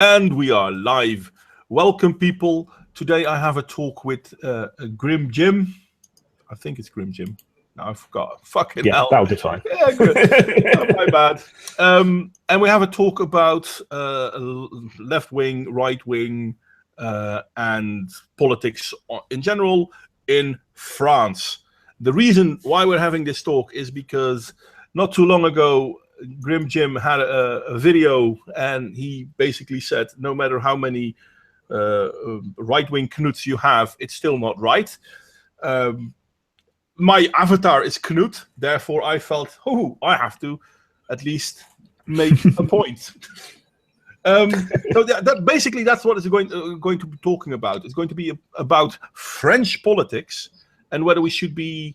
And we are live. Welcome, people. Today I have a talk with Grim Jim. I think it's Grim Jim. No, I forgot. Fucking Yeah, hell. that'll be fine. Yeah, good. Oh, my bad. And we have a talk about left wing, right wing, and politics in general in France. The reason why we're having this talk is because not too long ago, Grim Jim had a video, and he basically said, no matter how many right-wing Knuts you have, it's still not right. My avatar is Knut, therefore I felt, I have to at least make a point. So basically that's what it's going to be talking about. It's going to be about French politics and whether we should be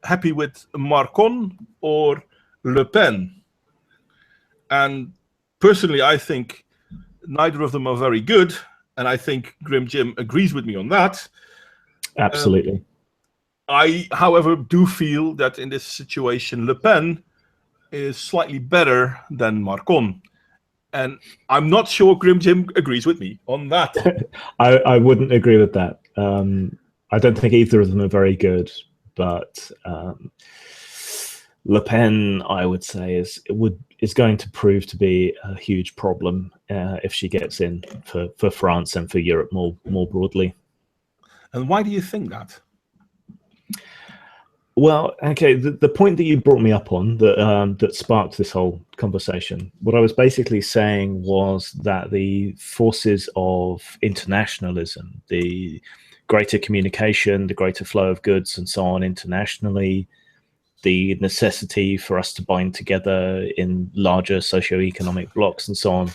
happy with Macron or Le Pen. And personally, I think neither of them are very good, and I think Grim Jim agrees with me on that. Absolutely. I, however, do feel that in this situation, Le Pen is slightly better than Macron. And I'm not sure Grim Jim agrees with me on that. I wouldn't agree with that. I don't think either of them are very good, but Le Pen, I would say, is going to prove to be a huge problem if she gets in for France and for Europe more broadly. And why do you think that? Well, okay, the point that you brought me up on that sparked this whole conversation, what I was basically saying was that the forces of internationalism, the greater communication, the greater flow of goods and so on internationally, the necessity for us to bind together in larger socioeconomic blocks and so on,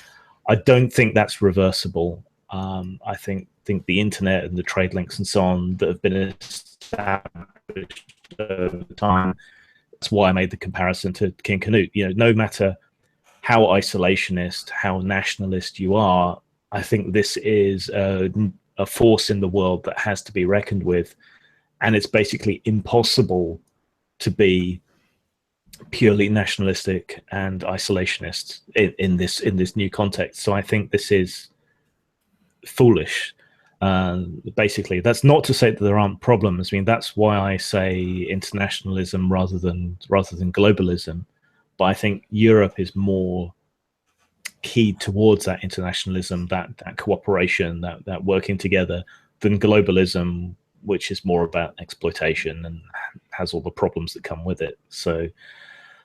I don't think that's reversible. I think the internet and the trade links and so on that have been established over time, that's why I made the comparison to King Canute. You know, no matter how isolationist, how nationalist you are, I think this is a force in the world that has to be reckoned with, and it's basically impossible to be purely nationalistic and isolationist in this new context. So I think this is foolish. Basically, that's not to say that there aren't problems. I mean, that's why I say internationalism rather than globalism. But I think Europe is more keyed towards that internationalism, that cooperation, that working together, than globalism, which is more about exploitation and has all the problems that come with it. So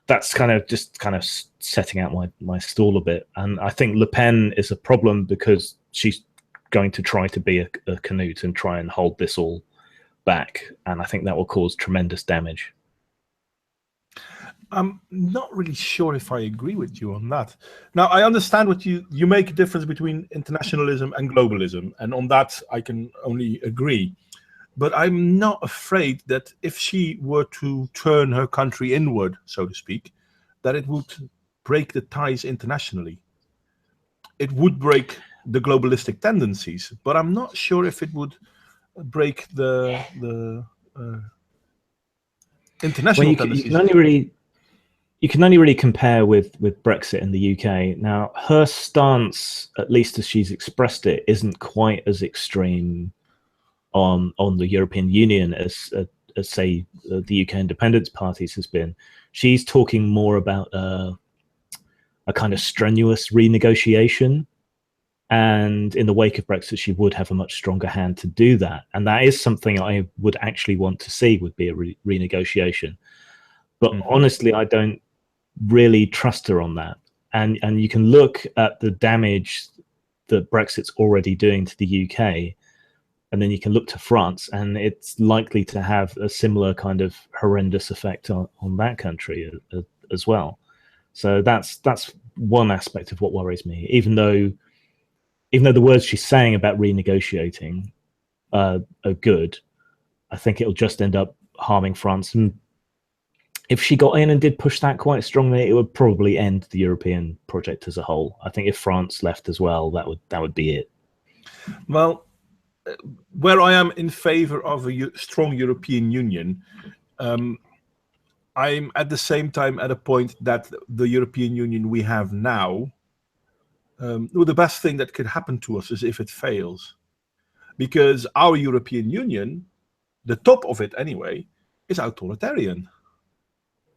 that's kind of setting out my stall a bit. And I think Le Pen is a problem because she's going to try to be a Canute and try and hold this all back. And I think that will cause tremendous damage. I'm not really sure if I agree with you on that. Now, I understand what you make a difference between internationalism and globalism, and on that I can only agree. But I'm not afraid that if she were to turn her country inward, so to speak, that it would break the ties internationally. It would break the globalistic tendencies, but I'm not sure if it would break the international tendencies. You can only really compare with Brexit in the UK. Now, her stance, at least as she's expressed it, isn't quite as extreme on the European Union as say the UK Independence Party's has been. She's talking more about a kind of strenuous renegotiation, and in the wake of Brexit, she would have a much stronger hand to do that. And that is something I would actually want to see, would be a renegotiation. But honestly, I don't really trust her on that. And you can look at the damage that Brexit's already doing to the UK, and then you can look to France, and it's likely to have a similar kind of horrendous effect on that country as well. So that's one aspect of what worries me. Even though the words she's saying about renegotiating are good, I think it'll just end up harming France. And if she got in and did push that quite strongly, it would probably end the European project as a whole. I think if France left as well, that would be it. Well, where I am in favor of a strong European Union, I'm at the same time at a point that the European Union we have now well, the best thing that could happen to us is if it fails. Because our European Union, the top of it anyway, is authoritarian.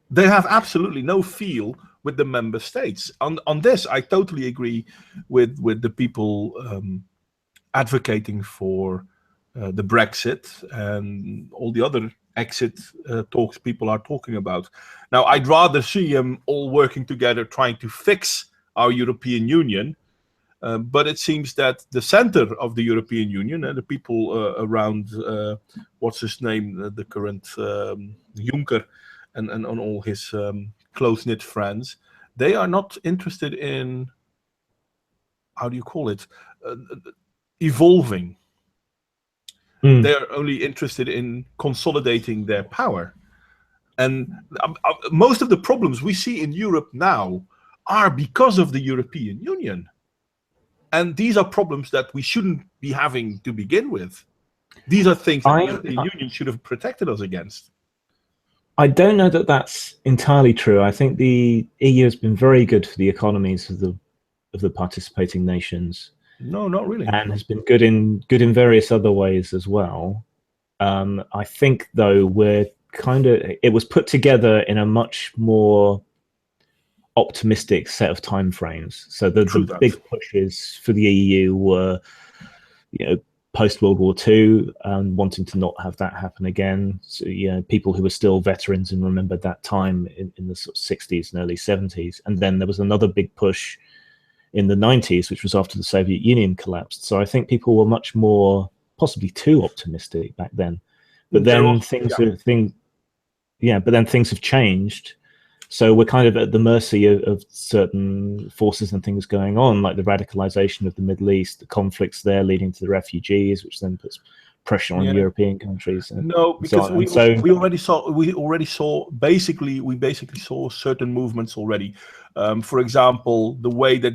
They have absolutely no feel with the member states. On this, I totally agree with the people advocating for the Brexit and all the other exit talks people are talking about. Now, I'd rather see them all working together trying to fix our European Union. But it seems that the center of the European Union and the people around, what's his name, the current Juncker and all his close-knit friends, they are not interested in, how do you call it, evolving. They are only interested in consolidating their power. And most of the problems we see in Europe now are because of the European Union. And these are problems that we shouldn't be having to begin with. These are things that the European Union should have protected us against. I don't know that that's entirely true. I think the EU has been very good for the economies of the participating nations. No, not really. And has been good in various other ways as well. I think, though, it was put together in a much more optimistic set of timeframes. So the big pushes for the EU were, post World War II, wanting to not have that happen again. So, people who were still veterans and remembered that time in the sort of 60s and early 70s. And then there was another big push in the 90s, which was after the Soviet Union collapsed. So I think people were much more, possibly too optimistic back then. But then things have changed. So we're kind of at the mercy of certain forces and things going on, like the radicalization of the Middle East, the conflicts there leading to the refugees, which then puts pressure on European countries. No, because we already saw basically saw certain movements already. For example, the way that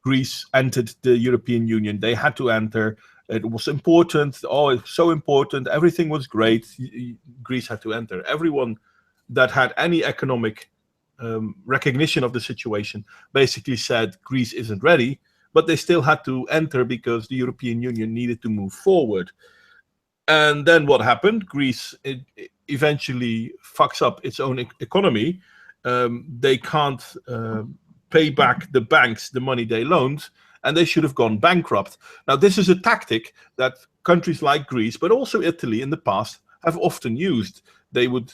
Greece entered the European Union, they had to enter. It was important. Oh, it's so important. Everything was great. Greece had to enter. Everyone that had any economic recognition of the situation basically said Greece isn't ready, but they still had to enter because the European Union needed to move forward. And then what happened? Greece eventually fucks up its own economy. They can't pay back the banks the money they loaned, and they should have gone bankrupt. Now, this is a tactic that countries like Greece, but also Italy in the past, have often used. They would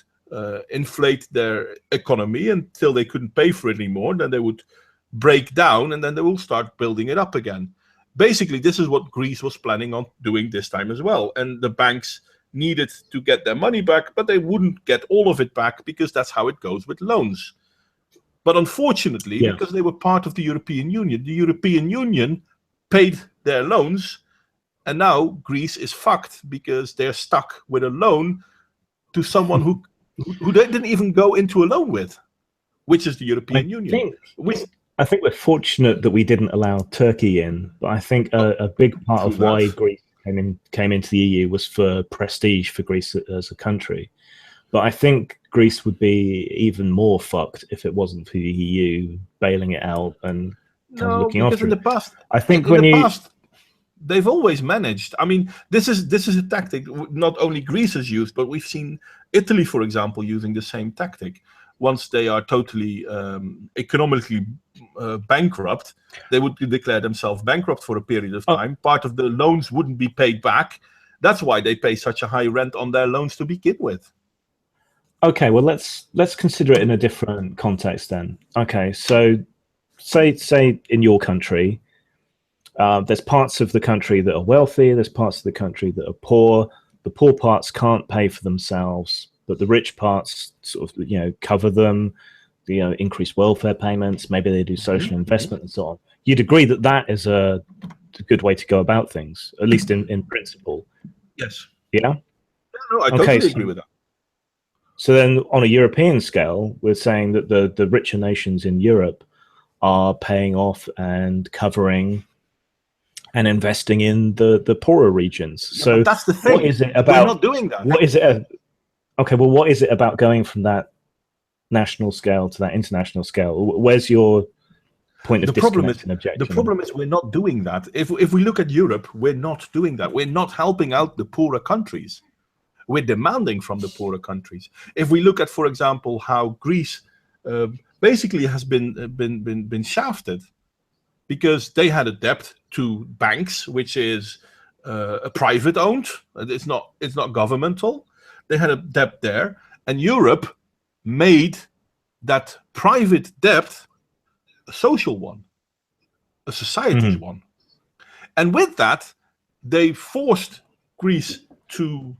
inflate their economy until they couldn't pay for it anymore. Then they would break down, and then they will start building it up again. Basically, this is what Greece was planning on doing this time as well. And the banks needed to get their money back, but they wouldn't get all of it back because that's how it goes with loans. But unfortunately, because they were part of the European Union paid their loans, and now Greece is fucked because they're stuck with a loan to someone who they didn't even go into a loan with, which is the European Union. I think we're fortunate that we didn't allow Turkey in, but I think a big part of why Greece came into the EU was for prestige for Greece as a country. But I think Greece would be even more fucked if it wasn't for the EU bailing it out and looking after it. In the past, they've always managed. I mean, this is a tactic not only Greece has used, but we've seen Italy, for example, using the same tactic. Once they are totally economically bankrupt, they would declare themselves bankrupt for a period of time. Part of the loans wouldn't be paid back. That's why they pay such a high rent on their loans to begin with. Okay, well, let's consider it in a different context then. Okay, so say in your country, there's parts of the country that are wealthy, there's parts of the country that are poor. The poor parts can't pay for themselves, but the rich parts sort of, cover them, increase welfare payments, maybe they do social investment and so on. You'd agree that that is a good way to go about things, at least in principle. Yes. Yeah? No, I totally agree with that. So then on a European scale, we're saying that the richer nations in Europe are paying off and covering and investing in the poorer regions. So that's the thing. What is it about? We're not doing that. What is it? Okay, well, what is it about going from that national scale to that international scale? Where's your point of disconnect and objection. The problem is we're not doing that. If we look at Europe, we're not doing that. We're not helping out the poorer countries. We're demanding from the poorer countries. If we look at, for example, how Greece basically has been shafted because they had a debt to banks, which is a private owned. It's not governmental. They had a debt there, and Europe made that private debt a social one, a society's one. And with that, they forced Greece to,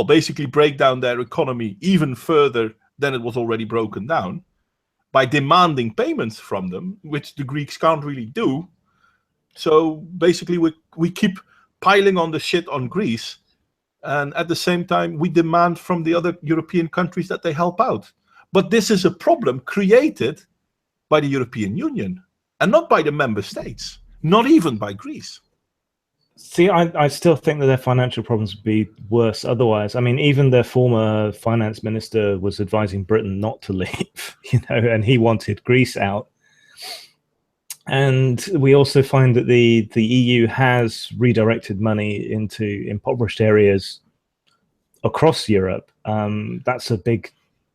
basically break down their economy even further than it was already broken down by demanding payments from them, which the Greeks can't really do. So basically, we keep piling on the shit on Greece, and at the same time, we demand from the other European countries that they help out. But this is a problem created by the European Union and not by the member states, not even by Greece. See, I still think that their financial problems would be worse otherwise. I mean, even their former finance minister was advising Britain not to leave, and he wanted Greece out. And we also find that the EU has redirected money into impoverished areas across Europe. That's a big,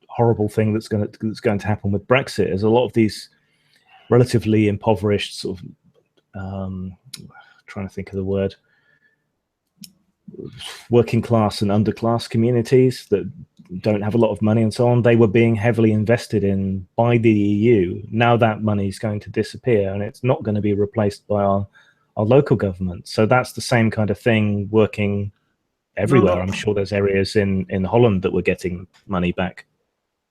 horrible thing that's going to happen with Brexit. Is a lot of these relatively impoverished sort of trying to think of the word, working class and underclass communities that don't have a lot of money and so on, they were being heavily invested in by the EU. Now that money is going to disappear and it's not going to be replaced by our local government. So that's the same kind of thing working everywhere. I'm sure there's areas in Holland that were getting money back.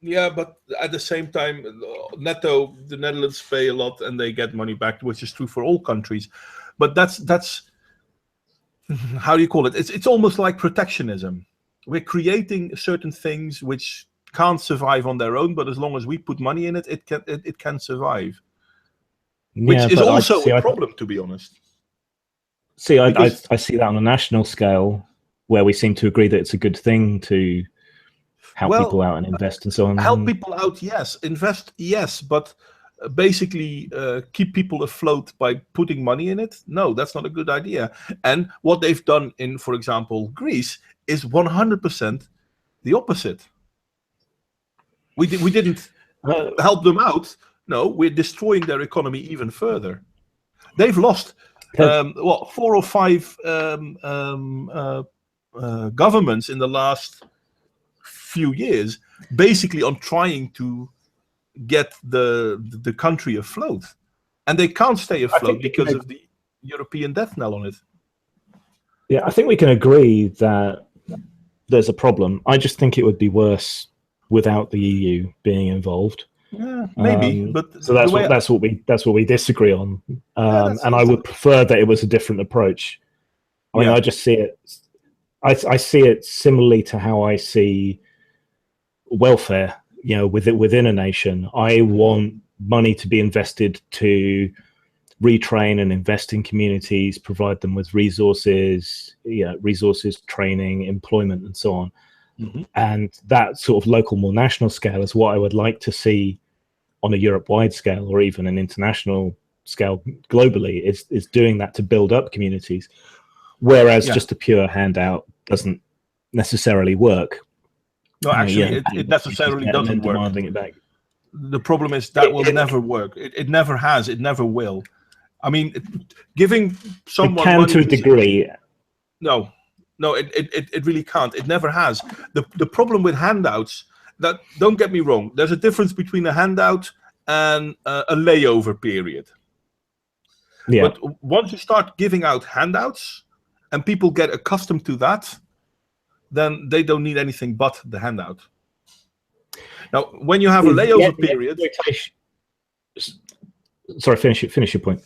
Yeah, but at the same time, netto, the Netherlands pay a lot and they get money back, which is true for all countries. But that's how do you call it? It's almost like protectionism. We're creating certain things which can't survive on their own, but as long as we put money in it, it can survive. Which is also a problem, to be honest. See, I see that on a national scale, where we seem to agree that it's a good thing to help people out and invest and so on. Help people out, yes. Invest, yes. But basically keep people afloat by putting money in it? No, that's not a good idea. And what they've done in, for example, Greece is 100% the opposite. We didn't help them out. No, we're destroying their economy even further. They've lost 4 or 5 governments in the last few years, basically on trying to get the country afloat, and they can't stay afloat because of the European death knell on it. Yeah, I think we can agree that there's a problem. I just think it would be worse without the EU being involved. Yeah, maybe, but so that's what we disagree on. And I would prefer that it was a different approach. I mean, I just see it. I see it similarly to how I see welfare. Within a nation, I want money to be invested to retrain and invest in communities, provide them with resources, training, employment, and so on. Mm-hmm. And that sort of local, more national scale is what I would like to see on a Europe-wide scale, or even an international scale globally, is doing that to build up communities. Whereas just a pure handout doesn't necessarily work. No, actually, it necessarily doesn't work. Demanding it back. The problem is that will never work. It never has. It never will. I mean, giving someone it can money to a degree. No, it really can't. It never has. The problem with handouts, that, don't get me wrong, there's a difference between a handout and a layover period. Yeah. But once you start giving out handouts and people get accustomed to that, then they don't need anything but the handout. Now, when you have a layover period... Sorry, finish your point.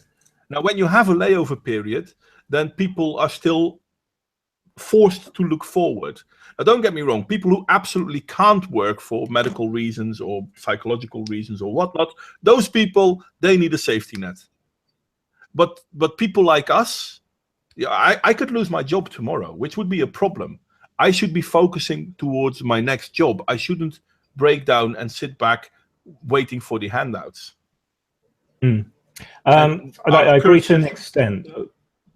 Now, when you have a layover period, then people are still forced to look forward. Now, don't get me wrong, people who absolutely can't work for medical reasons or psychological reasons or whatnot, those people, they need a safety net. But people like us, I could lose my job tomorrow, which would be a problem. I should be focusing towards my next job. I shouldn't break down and sit back waiting for the handouts. I agree to an extent.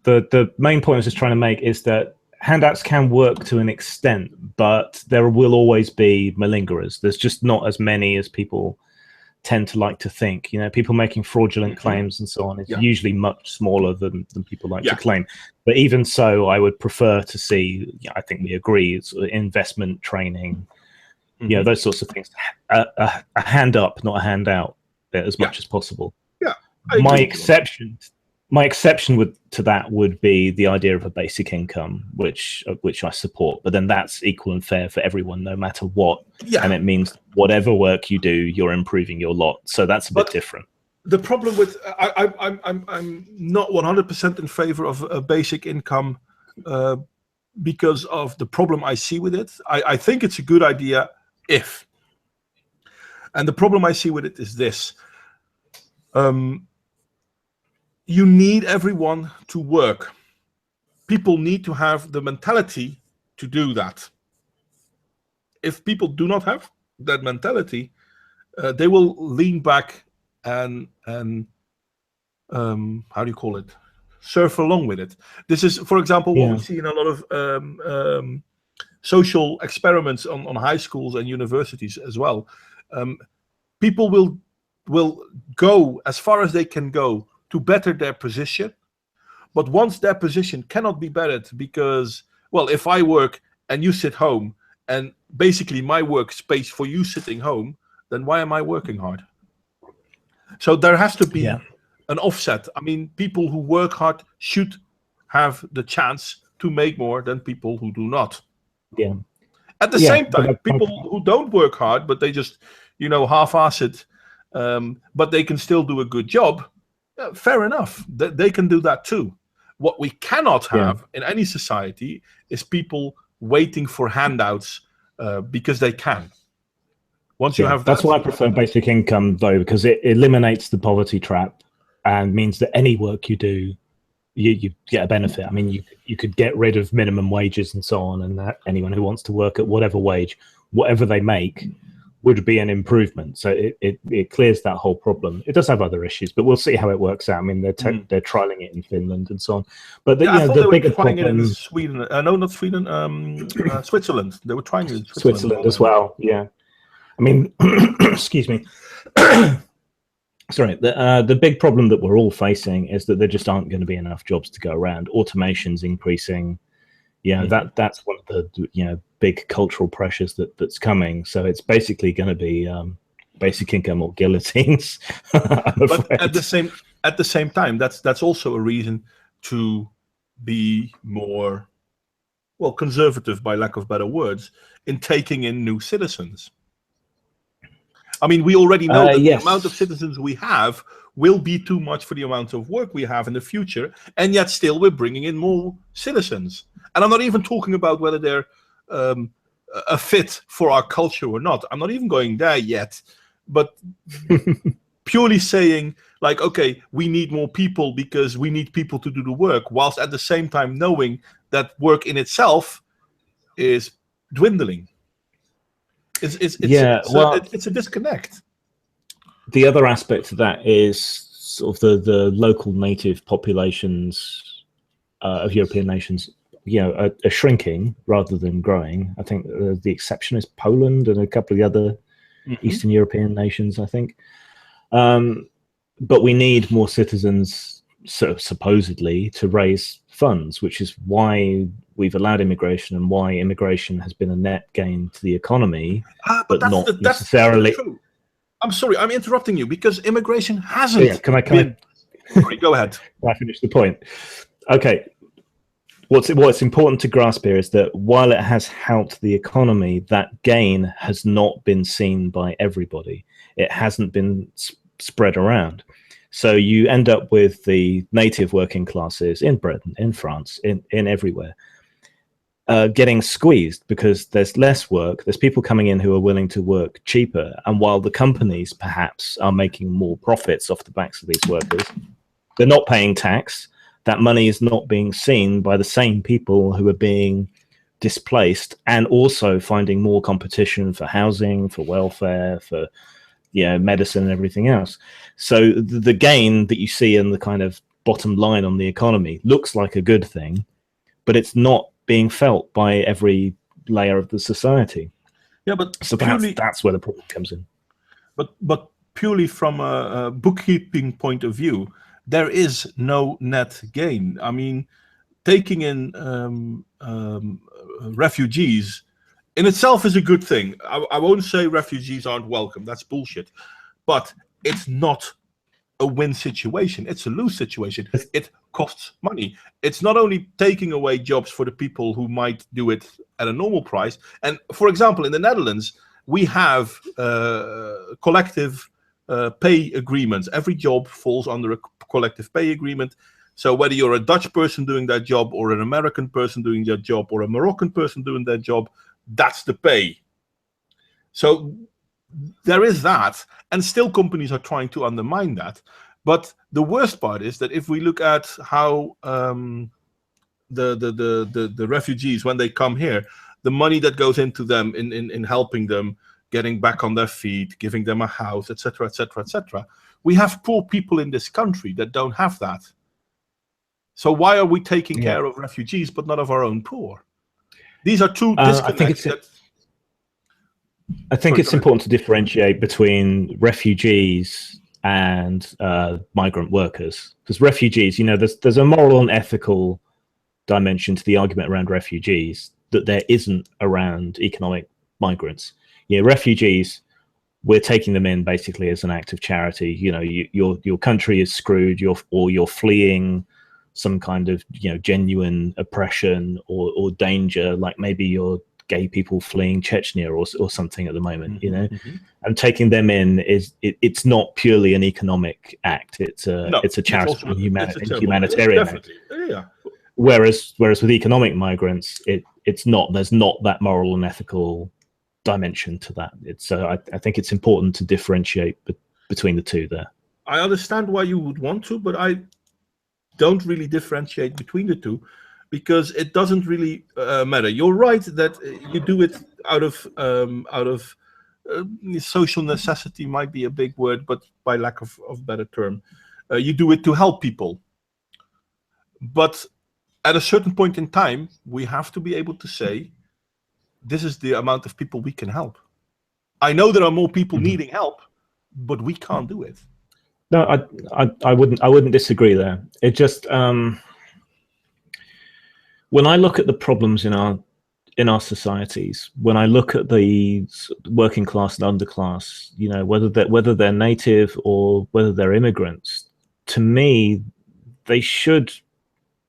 The main point I was just trying to make is that handouts can work to an extent, but there will always be malingerers. There's just not as many as people tend to like to think. You know, people making fraudulent claims and so on is usually much smaller than people like to claim. But even so, I would prefer to see, I think we agree, investment training, you know, those sorts of things. A hand up, not a handout, as much as possible. Yeah. My exception to that would be the idea of a basic income, which I support. But then that's equal and fair for everyone, no matter what. Yeah. And it means whatever work you do, you're improving your lot. So that's a bit different. The problem with I'm not 100% in favor of a basic income because of the problem I see with it. I think it's a good idea if. And the problem I see with it is this. You need everyone to work. People need to have the mentality to do that. If people do not have that mentality, they will lean back and how do you call it? Surf along with it. This is, for example, what we see in a lot of social experiments on high schools and universities as well. People will go as far as they can go to better their position, but once their position cannot be bettered because, well, if I work and you sit home and basically my work space for you sitting home, then why am I working hard? So there has to be an offset. I mean, people who work hard should have the chance to make more than people who do not. Yeah. At the same time, people who don't work hard, but they just, you know, half-ass it, but they can still do a good job. Fair enough. They can do that too. What we cannot have in any society is people waiting for handouts because they can. Once you have that's why I prefer basic income, though, because it eliminates the poverty trap and means that any work you do, you get a benefit. I mean, you could get rid of minimum wages and so on, and that anyone who wants to work at whatever wage, whatever they make, would be an improvement. So it clears that whole problem. It does have other issues, but we'll see how it works out. I mean, they're trialing it in Finland and so on. But the bigger problem in Sweden. No, not Sweden. Switzerland. They were trying it in Switzerland as well. Yeah. I mean, excuse me. Sorry. The big problem that we're all facing is that there just aren't going to be enough jobs to go around. Automation's increasing. Yeah, that's one of the big cultural pressures that's coming. So it's basically going to be basic income or guillotines. But at the same time, that's also a reason to be more, well, conservative, by lack of better words, in taking in new citizens. I mean, we already know that the amount of citizens we have will be too much for the amount of work we have in the future, and yet still we're bringing in more citizens. And I'm not even talking about whether they're a fit for our culture or not. I'm not even going there yet, but purely saying, like, okay, we need more people because we need people to do the work, whilst at the same time knowing that work in itself is dwindling. It's a disconnect. The other aspect of that is sort of the local native populations of European nations, are shrinking rather than growing. I think the exception is Poland and a couple of the other Eastern European nations, I think. But we need more citizens, supposedly, to raise funds, which is why we've allowed immigration and why immigration has been a net gain to the economy, but not necessarily. I'm sorry, I'm interrupting you because immigration hasn't. Can I Sorry, go ahead. Can I finish the point? Okay. What's important to grasp here is that while it has helped the economy, that gain has not been seen by everybody. It hasn't been spread around. So you end up with the native working classes in Britain, in France, in everywhere, getting squeezed because there's less work. There's people coming in who are willing to work cheaper. And while the companies perhaps are making more profits off the backs of these workers, they're not paying tax. That money is not being seen by the same people who are being displaced and also finding more competition for housing, for welfare, for medicine and everything else. So the gain that you see in the kind of bottom line on the economy looks like a good thing, but it's not being felt by every layer of the society. Yeah, but so that's where the problem comes in. But purely from a bookkeeping point of view, there is no net gain. I mean, taking in refugees in itself is a good thing. I won't say refugees aren't welcome. That's bullshit. But it's not a win situation. It's a lose situation. It costs money. It's not only taking away jobs for the people who might do it at a normal price. And for example, in the Netherlands, we have collective pay agreements. Every job falls under a collective pay agreement. So whether you're a Dutch person doing that job or an American person doing that job or a Moroccan person doing that job, that's the pay. So there is that, and still companies are trying to undermine that. But the worst part is that if we look at how the refugees, when they come here, the money that goes into them in helping them getting back on their feet, giving them a house, etc., etc., etc. We have poor people in this country that don't have that. So why are we taking care of refugees but not of our own poor? These are two disconnects. I think it's important to differentiate between refugees and migrant workers, because refugees, there's a moral and ethical dimension to the argument around refugees that there isn't around economic migrants. Refugees, we're taking them in basically as an act of charity. Your country is screwed, you're fleeing some kind of genuine oppression or danger, like maybe you're gay people fleeing Chechnya or something at the moment. And taking them in it's not purely an economic act. It's a charitable humanitarian act. Yeah. Whereas with economic migrants, there's not that moral and ethical dimension to that. I think it's important to differentiate between the two there. I understand why you would want to, but I don't really differentiate between the two, because it doesn't really matter. You're right that you do it out of social necessity, might be a big word, but by lack of better term, you do it to help people. But at a certain point in time, we have to be able to say, this is the amount of people we can help. I know there are more people needing help, but we can't do it. No, I wouldn't disagree there. It just when I look at the problems in our societies, when I look at the working class and underclass, whether they're native or whether they're immigrants, to me, they should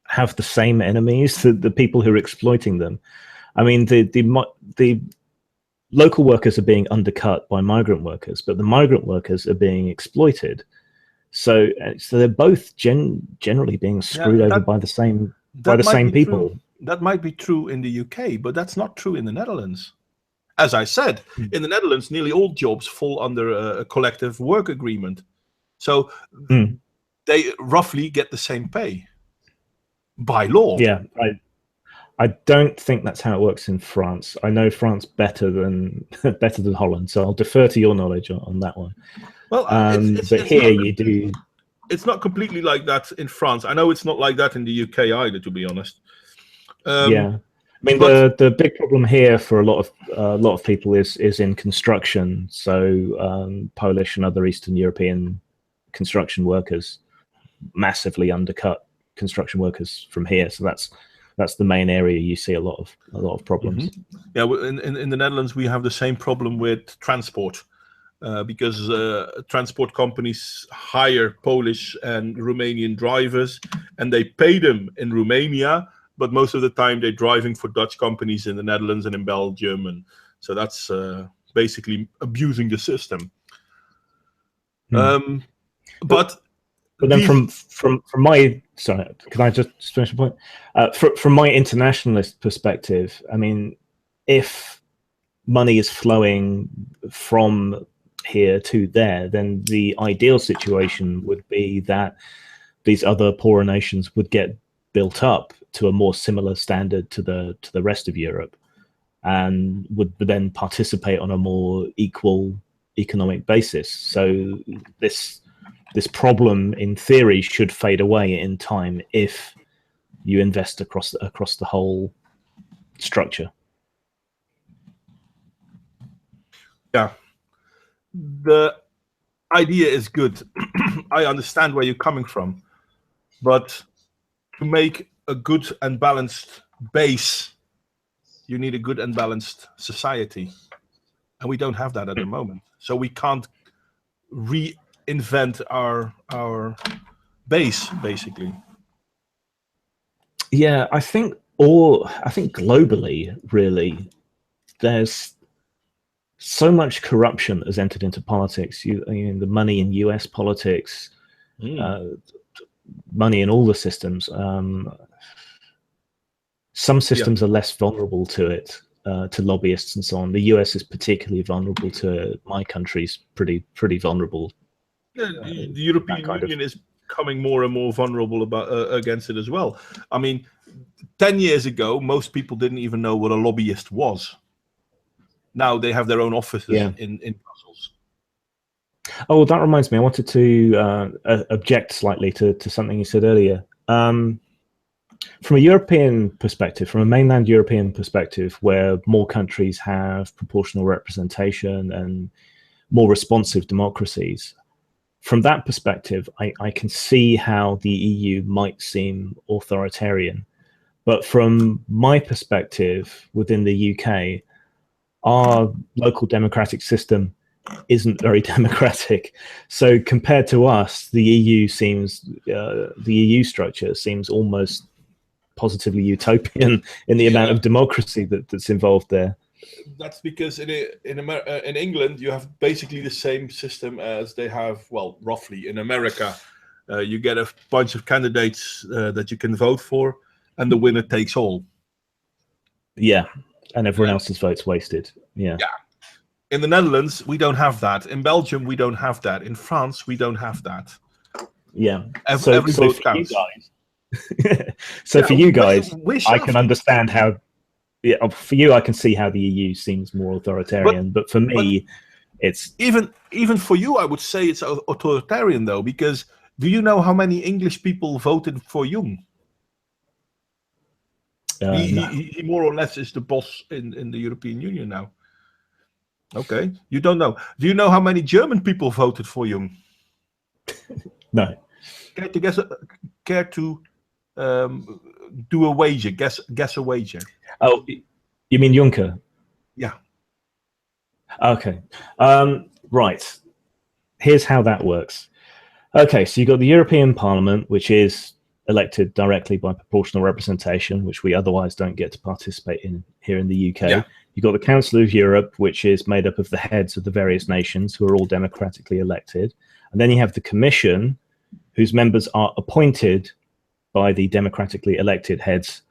have the same enemies, the people who are exploiting them. I mean, the local workers are being undercut by migrant workers, but the migrant workers are being exploited. So they're both generally being screwed over by the same people. True. That might be true in the UK, but that's not true in the Netherlands. As I said, in the Netherlands, nearly all jobs fall under a collective work agreement. So they roughly get the same pay by law. Yeah, I don't think that's how it works in France. I know France better than Holland, so I'll defer to your knowledge on that one. Well, but here you do. It's not completely like that in France. I know it's not like that in the UK either, to be honest. I mean, the big problem here for a lot of people is in construction. So Polish and other Eastern European construction workers massively undercut construction workers from here. So that's the main area you see a lot of problems. Yeah, in the Netherlands we have the same problem with transport. Because transport companies hire Polish and Romanian drivers and they pay them in Romania, but most of the time they're driving for Dutch companies in the Netherlands and in Belgium. And so that's basically abusing the system. But then from my, sorry, can I just finish the point? From my internationalist perspective, I mean, if money is flowing from here to there, then the ideal situation would be that these other poorer nations would get built up to a more similar standard to the rest of Europe, and would then participate on a more equal economic basis. So this problem, in theory, should fade away in time if you invest across the whole structure. Yeah, the idea is good. I understand where you're coming from, but to make a good and balanced base, you need a good and balanced society, and we don't have that at the moment. So we can't reinvent our base, basically. Yeah, I think globally, really, there's so much corruption that has entered into politics. The money in US politics, money in all the systems. Some systems are less vulnerable to it, to lobbyists and so on. The US is particularly vulnerable to it. My country's pretty vulnerable. The European Union is becoming more and more vulnerable against it as well. I mean, 10 years ago, most people didn't even know what a lobbyist was. Now they have their own offices in Brussels. Oh, that reminds me. I wanted to object slightly to something you said earlier. From a European perspective, from a mainland European perspective, where more countries have proportional representation and more responsive democracies, from that perspective, I can see how the EU might seem authoritarian. But from my perspective, within the UK, our local democratic system isn't very democratic. So compared to us, the EU structure seems almost positively utopian in the amount of democracy that's involved there. That's because in England you have basically the same system as they have, well, roughly in America. You get a bunch of candidates that you can vote for, and the winner takes all. Yeah, and everyone else's vote's wasted. Yeah. In the Netherlands, we don't have that. In Belgium, we don't have that. In France, we don't have that. Yeah. Every vote counts. For you guys, I can understand how. Yeah, for you, I can see how the EU seems more authoritarian. But for me, it's even for you, I would say it's authoritarian though, because do you know how many English people voted for Jung? He more or less is the boss in the European Union now. Okay, you don't know. Do you know how many German people voted for Jung? No. Care to do a wager? Guess a wager. Oh, you mean Juncker? Yeah. Okay. Right. Here's how that works. Okay, so you've got the European Parliament, which is elected directly by proportional representation, which we otherwise don't get to participate in here in the UK. Yeah. You've got the Council of Europe, which is made up of the heads of the various nations who are all democratically elected. And then you have the Commission, whose members are appointed by the democratically elected heads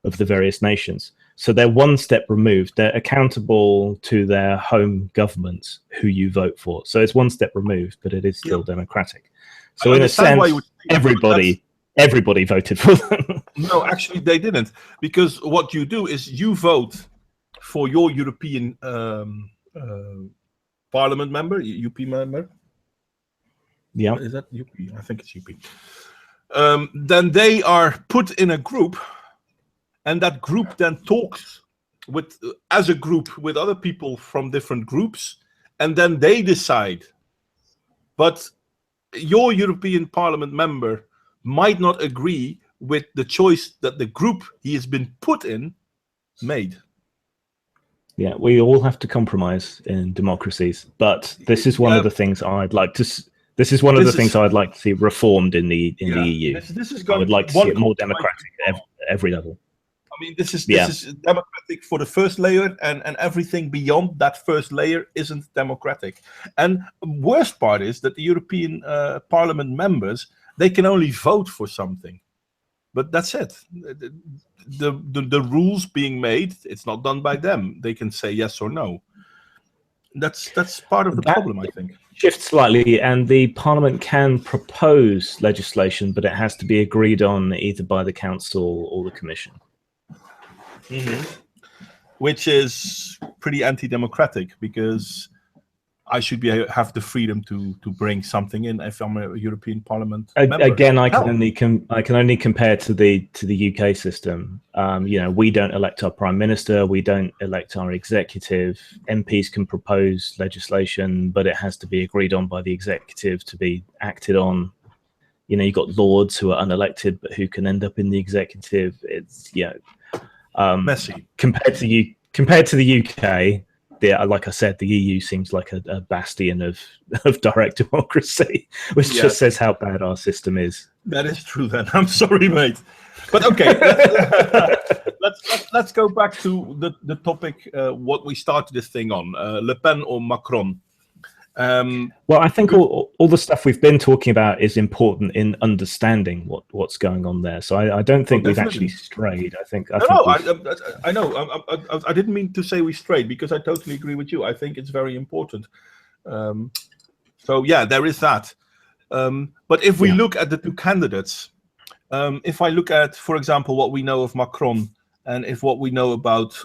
of the various nations. So they're one step removed. They're accountable to their home governments who you vote for. So it's one step removed, but it is still democratic. So in a sense, everybody voted for them. No, actually they didn't. Because what you do is you vote for your European Parliament member, UP member. Yeah. Is that UP? I think it's UP. Then they are put in a group, and that group then talks as a group with other people from different groups, and then they decide. But your European Parliament member might not agree with the choice that the group he has been put in made. Yeah, we all have to compromise in democracies, but this is one of the things I'd like to. This is one of the things I'd like to see reformed in the EU. I would like to see it more democratic at every level. I mean, this is democratic for the first layer, and everything beyond that first layer isn't democratic. And worst part is that the European Parliament members, they can only vote for something, but that's it. The rules being made, it's not done by them. They can say yes or no. That's part of the problem, I think. Shifts slightly, and the Parliament can propose legislation, but it has to be agreed on either by the Council or the Commission. Which is pretty anti-democratic, because I should have the freedom to bring something in if I'm a European Parliament member. Again, I can only compare to the UK system. We don't elect our prime minister, we don't elect our executive. MPs can propose legislation, but it has to be agreed on by the executive to be acted on. You've got lords who are unelected, but who can end up in the executive. It's messy compared to the UK. Like I said, the EU seems like a bastion of direct democracy, which just says how bad our system is. That is true. Then I'm sorry, mate, but okay. let's go back to the topic. What we started this thing on: Le Pen or Macron. Well, I think all the stuff we've been talking about is important in understanding what's going on there. So I don't think we've actually strayed. I know. I didn't mean to say we strayed, because I totally agree with you. I think it's very important. So yeah, there is that. But if we look at the two candidates, if I look at, for example, what we know of Macron, and if what we know about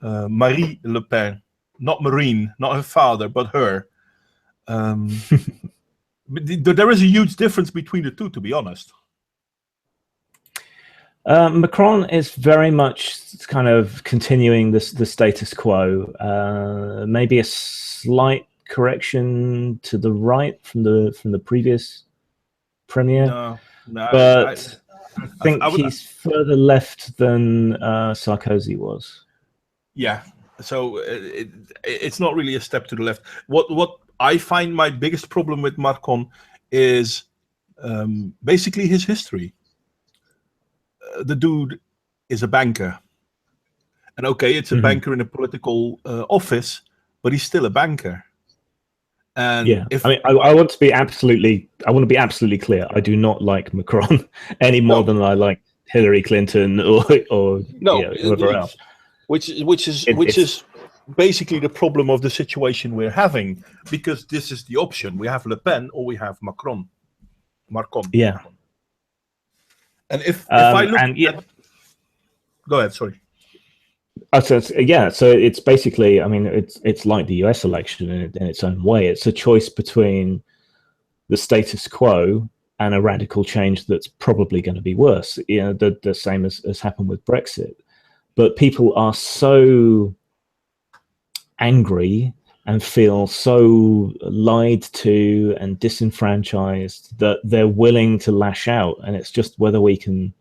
Marie Le Pen. Not Marine, not her father, but her. But there is a huge difference between the two, to be honest. Macron is very much kind of continuing the status quo. Maybe a slight correction to the right from the previous premier. No, but I think he's further left than Sarkozy was. Yeah. So it's not really a step to the left. What I find my biggest problem with Macron is basically his history. The dude is a banker. And okay, it's a banker in a political office, but he's still a banker. And I want to be absolutely clear. I do not like Macron any more than I like Hillary Clinton or whoever else. Which is basically the problem of the situation we're having, because this is the option: we have Le Pen or we have Macron. Yeah. And if I look at... Go ahead. Sorry. So it's basically, it's like the US election in its own way. It's a choice between the status quo and a radical change that's probably going to be worse. The same as happened with Brexit. But people are so angry and feel so lied to and disenfranchised that they're willing to lash out. And it's just whether we can,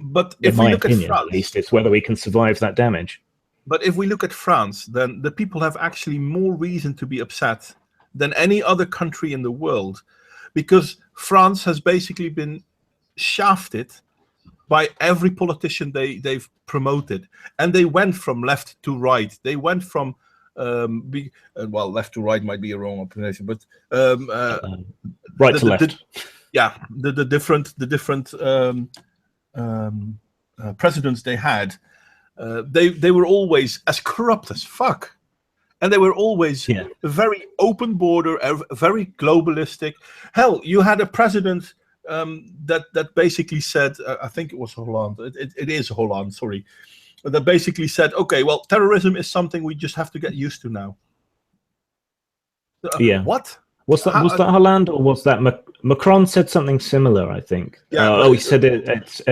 but if we look at France, at least, it's whether we can survive that damage. But if we look at France, then the people have actually more reason to be upset than any other country in the world, because France has basically been shafted by every politician they've promoted, and they went from left to right. They went from left to right might be a wrong explanation, but right to left. The different presidents they had. They were always as corrupt as fuck, and they were always a very open border, very globalistic. Hell, you had a president. That basically said, I think it was Hollande. It is Hollande, sorry. That basically said, okay, well, terrorism is something we just have to get used to now. What? Was that Hollande, or was that Macron said something similar? I think. Yeah. He said it's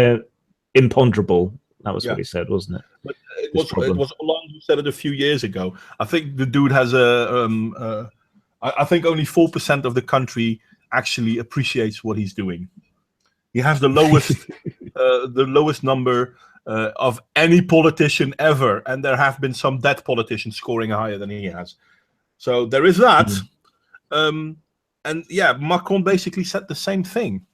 imponderable. That was what he said, wasn't it? But it was Hollande who said it a few years ago. I think the dude has I think only 4% of the country actually appreciates what he's doing. He has the lowest number of any politician ever, and there have been some dead politicians scoring higher than he has. So there is that. And Macron basically said the same thing.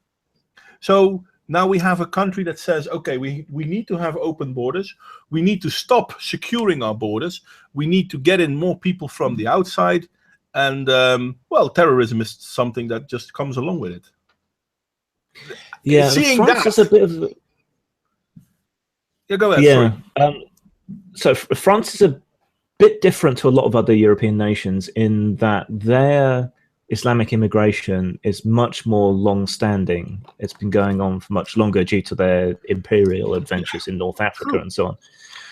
So now we have a country that says, okay, we need to have open borders. We need to stop securing our borders. We need to get in more people from the outside. And, terrorism is something that just comes along with it. Yeah, seeing France is a bit of... go ahead, sorry. So France is a bit different to a lot of other European nations in that their Islamic immigration is much more long-standing. It's been going on for much longer due to their imperial adventures in North Africa and so on.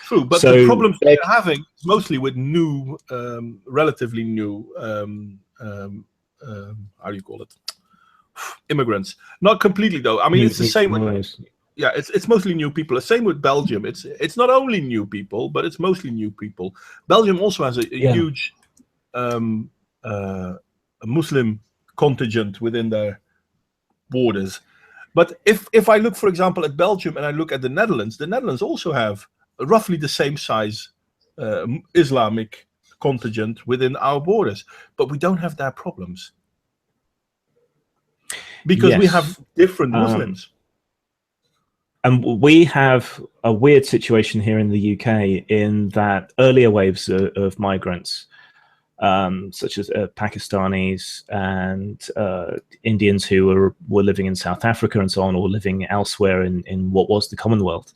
True, but So the problems they're having is mostly with new, relatively new, how do you call it? Immigrants. Not completely though. I mean, it's the same. Yeah, it's mostly new people. The same with Belgium. It's not only new people, but it's mostly new people. Belgium also has a huge a Muslim contingent within their borders. But if I look, for example, at Belgium and I look at the Netherlands also have roughly the same size Islamic contingent within our borders, but we don't have their problems because we have different Muslims. And we have a weird situation here in the UK in that earlier waves of migrants, such as Pakistanis and Indians who were living in South Africa and so on, or living elsewhere in what was the Commonwealth,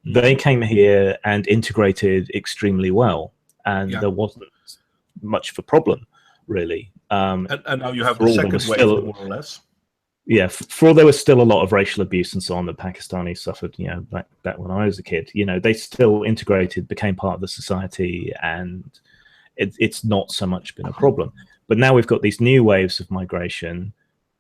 they came here and integrated extremely well, and there wasn't much of a problem, really. And now you have the second wave, more or less. Yeah, for all there was still a lot of racial abuse and so on that Pakistanis suffered, back when I was a kid, they still integrated, became part of the society, and it's not so much been a problem. But now we've got these new waves of migration,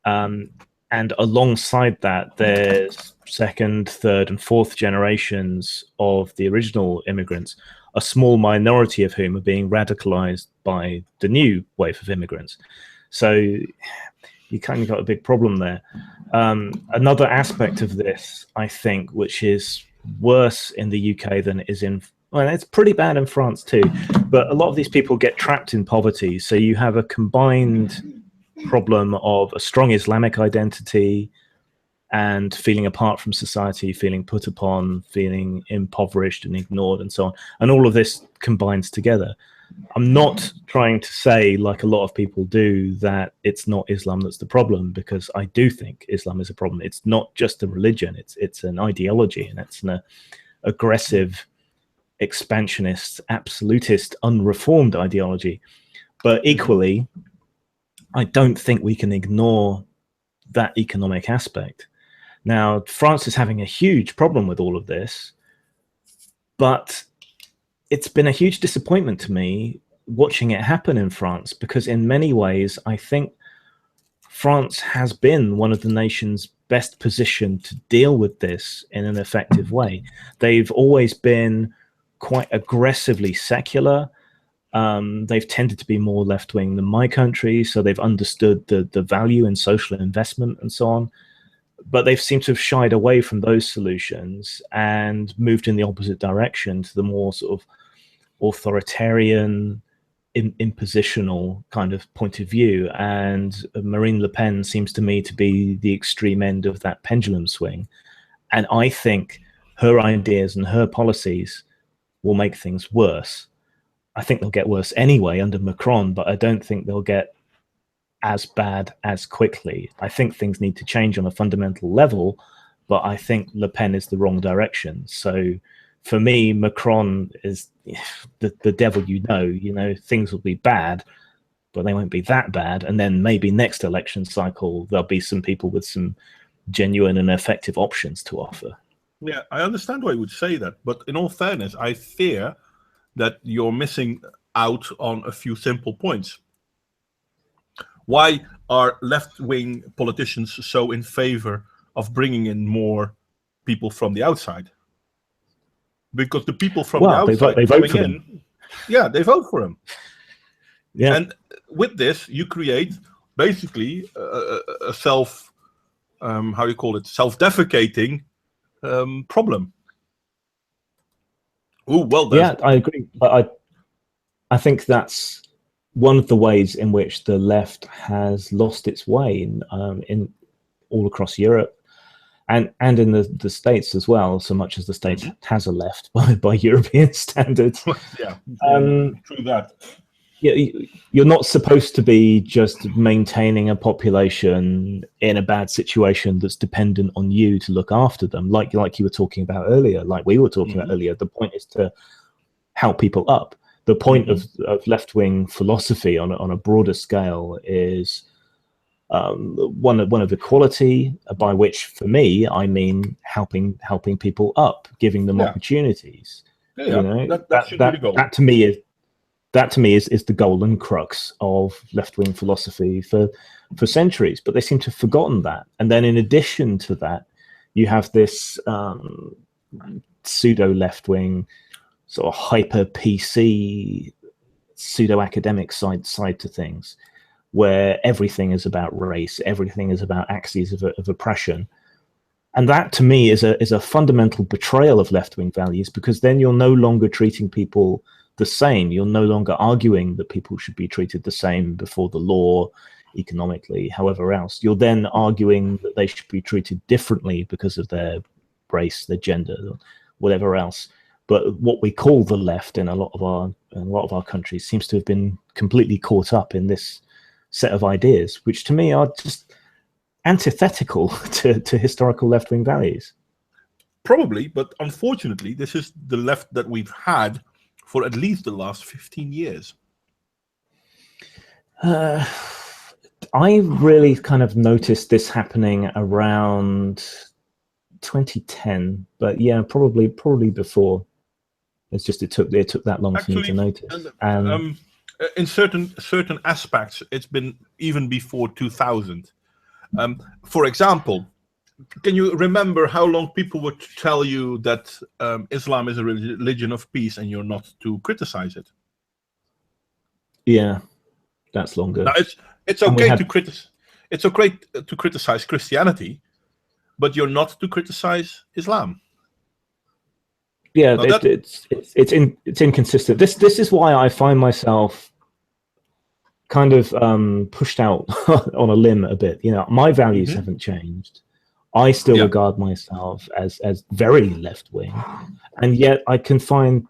and alongside that, there's second, third, and fourth generations of the original immigrants, a small minority of whom are being radicalized by the new wave of immigrants. So you kind of got a big problem there. Another aspect of this, I think, which is worse in the UK than it is well, it's pretty bad in France too, but a lot of these people get trapped in poverty. So you have a combined problem of a strong Islamic identity and feeling apart from society, feeling put upon, feeling impoverished and ignored and so on. And all of this combines together. I'm not trying to say, like a lot of people do, that it's not Islam that's the problem, because I do think Islam is a problem. It's not just a religion, it's an ideology, and it's an aggressive, expansionist, absolutist, unreformed ideology. But equally, I don't think we can ignore that economic aspect. Now, France is having a huge problem with all of this, but it's been a huge disappointment to me watching it happen in France, because in many ways, I think France has been one of the nations best positioned to deal with this in an effective way. They've always been quite aggressively secular. They've tended to be more left-wing than my country, so they've understood the value in social investment and so on. But they've seemed to have shied away from those solutions and moved in the opposite direction to the more sort of authoritarian, impositional kind of point of view. And Marine Le Pen seems to me to be the extreme end of that pendulum swing. And I think her ideas and her policies will make things worse. I think they'll get worse anyway under Macron, but I don't think they'll get as bad as quickly. I think things need to change on a fundamental level, but I think Le Pen is the wrong direction. So for me, Macron is the devil, things will be bad, but they won't be that bad. And then maybe next election cycle, there'll be some people with some genuine and effective options to offer. Yeah, I understand why you would say that. But in all fairness, I fear that you're missing out on a few simple points. Why are left-wing politicians so in favor of bringing in more people from the outside? Because the people from the outside they vote for them. Yeah, they vote for him. Yeah. And with this, you create basically a self-defecating problem. Oh, well done. Yeah, I agree. But I think that's one of the ways in which the left has lost its way in all across Europe and in the States as well, so much as the States has a left by European standards. Yeah, true that. You're not supposed to be just maintaining a population in a bad situation that's dependent on you to look after them, like you were talking about earlier, like we were talking about earlier. The point is to help people up. The point of left-wing philosophy on a broader scale is one of equality, by which, for me, I mean helping people up, giving them opportunities. Yeah, You know, that should be the goal. that to me is the golden crux of left-wing philosophy for centuries. But they seem to have forgotten that. And then in addition to that, you have this pseudo left-wing sort of hyper PC pseudo academic side to things, where everything is about race, everything is about axes of oppression. And that to me is a fundamental betrayal of left-wing values, because then you're no longer treating people the same. You're no longer arguing that people should be treated the same before the law, economically, however else. You're then arguing that they should be treated differently because of their race, their gender, whatever else. But what we call the left in a lot of our countries seems to have been completely caught up in this set of ideas, which to me are just antithetical to historical left-wing values. Probably, but unfortunately, this is the left that we've had for at least the last 15 years. I really kind of noticed this happening around 2010, but yeah, probably before. It's just it took that long for me to notice. In certain aspects, it's been even before 2000. For example, can you remember how long people would tell you that Islam is a religion of peace and you're not to criticize it? Yeah, that's longer. Now it's okay to criticize. It's okay to criticize Christianity, but you're not to criticize Islam. Yeah, it's inconsistent. This is why I find myself kind of pushed out on a limb a bit. You know, my values haven't changed. I still regard myself as very left-wing, and yet I can find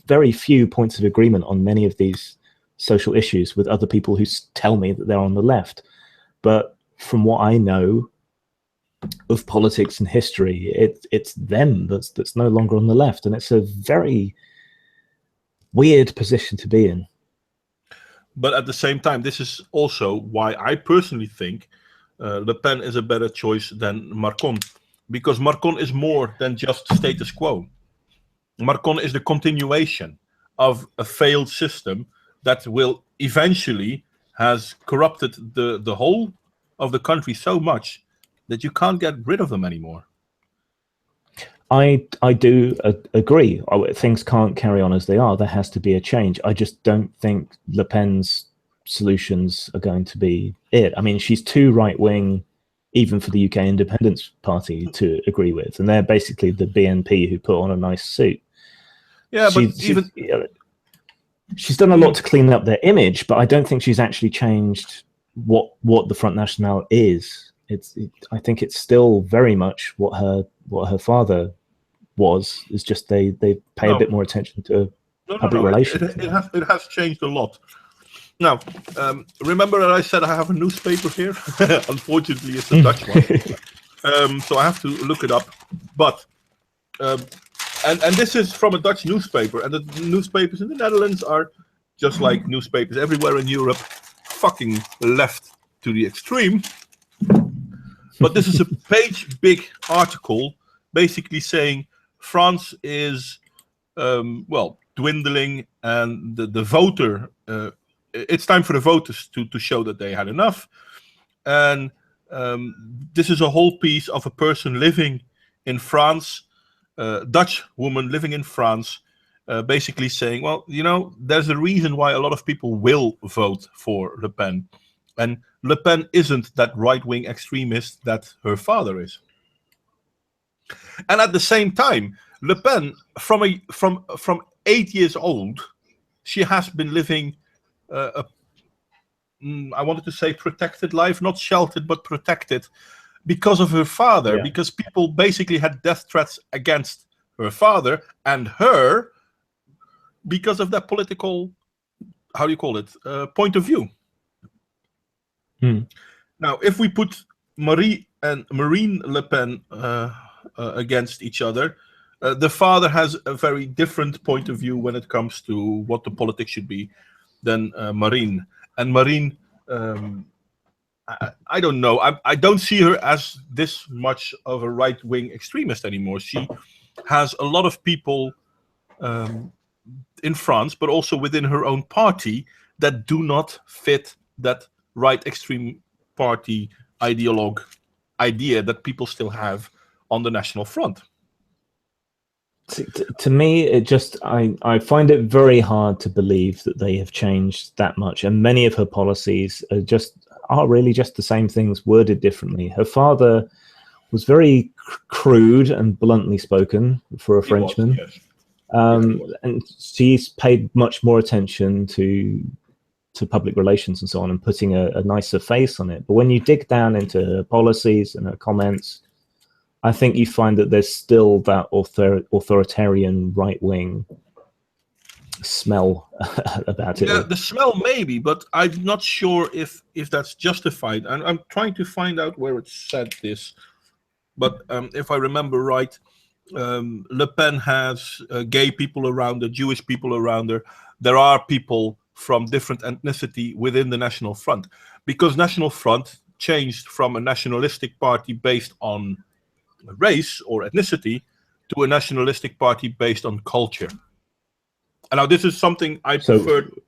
very few points of agreement on many of these social issues with other people who tell me that they're on the left. But from what I know of politics and history, it's them that's no longer on the left, and it's a very weird position to be in. But at the same time, this is also why I personally think Le Pen is a better choice than Macron, because Macron is more than just status quo. Macron is the continuation of a failed system that will eventually has corrupted the whole of the country so much that you can't get rid of them anymore. I do agree. Things can't carry on as they are. There has to be a change. I just don't think Le Pen's solutions are going to be it. I mean, she's too right-wing, even for the UK Independence Party to agree with, and they're basically the BNP who put on a nice suit. Yeah, but she's done a lot to clean up their image, but I don't think she's actually changed what the Front National is. I think it's still very much what her father was. It's just they pay a bit more attention to public relations. It has changed a lot. Now, remember that I said I have a newspaper here? Unfortunately, it's a Dutch one, so I have to look it up. But and this is from a Dutch newspaper, and the newspapers in the Netherlands are just like newspapers everywhere in Europe, fucking left to the extreme. But this is a page-big article, basically saying France is, dwindling, and the voter. It's time for the voters to show that they had enough. And this is a whole piece of a person living in France, Dutch woman living in France, basically saying, well, you know, there's a reason why a lot of people will vote for Le Pen. And Le Pen isn't that right-wing extremist that her father is. And at the same time, Le Pen, from 8 years old, she has been living I wanted to say protected life, not sheltered, but protected, because of her father, because people basically had death threats against her father and her because of that political, how do you call it, point of view. Now, if we put Marine Le Pen against each other, the father has a very different point of view when it comes to what the politics should be than Marine. And Marine, I don't know. I don't see her as this much of a right-wing extremist anymore. has a lot of people in France, but also within her own party, that do not fit that right extreme party idea that people still have on the National Front. To me, I find it very hard to believe that they have changed that much, and many of her policies are really just the same things worded differently. Her father was very crude and bluntly spoken for a Frenchman. Yes. And she's paid much more attention to public relations and so on, and putting a nicer face on it. But when you dig down into her policies and her comments, I think you find that there's still that authoritarian right-wing smell about it. Yeah, the smell maybe, but I'm not sure if that's justified. And I'm trying to find out where it said this. But if I remember right, Le Pen has gay people around her, Jewish people around her. There are people from different ethnicity within the National Front, because National Front changed from a nationalistic party based on race or ethnicity to a nationalistic party based on culture. And now this is something I preferred.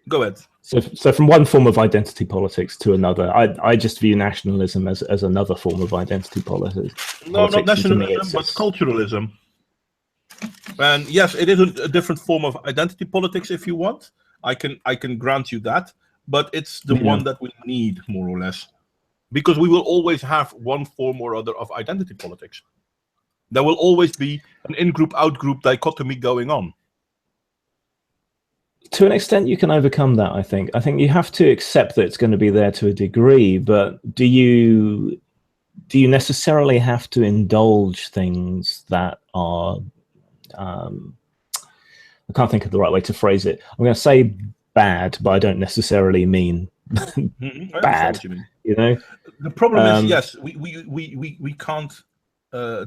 Go ahead. So from one form of identity politics to another, I just view nationalism as another form of identity politics. No, not nationalism, but culturalism. And yes, it is a different form of identity politics if you want. I can grant you that, but it's the one that we need, more or less. Because we will always have one form or other of identity politics. There will always be an in-group, out-group dichotomy going on. To an extent, you can overcome that, I think. I think you have to accept that it's going to be there to a degree, but do you necessarily have to indulge things that are... I can't think of the right way to phrase it. I'm going to say bad, but I don't necessarily mean bad. You know, the problem is, yes, we can't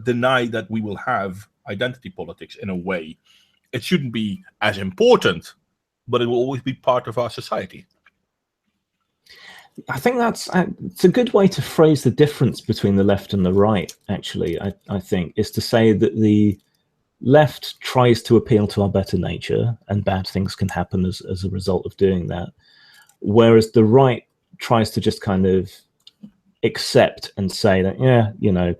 deny that we will have identity politics in a way. It shouldn't be as important, but it will always be part of our society. I think it's a good way to phrase the difference between the left and the right, actually, I think, is to say that the left tries to appeal to our better nature, and bad things can happen as a result of doing that, whereas the right tries to just kind of accept and say that, yeah, you know,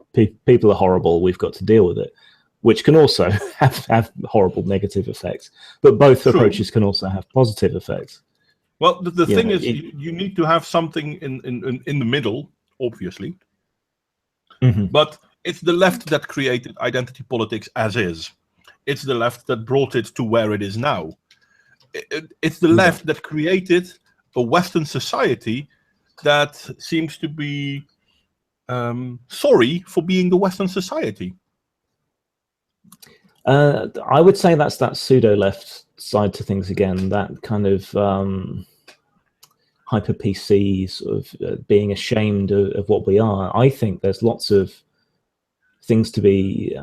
people are horrible, we've got to deal with it, which can also have horrible negative effects. But both approaches can also have positive effects. Well, the thing is, you need to have something in the middle, obviously. Mm-hmm. But it's the left that created identity politics as is. It's the left that brought it to where it is now. It's the left that created a Western society that seems to be sorry for being the Western society. I would say that's that pseudo-left side to things again, that kind of hyper-PC sort of being ashamed of what we are. I think there's lots of things to be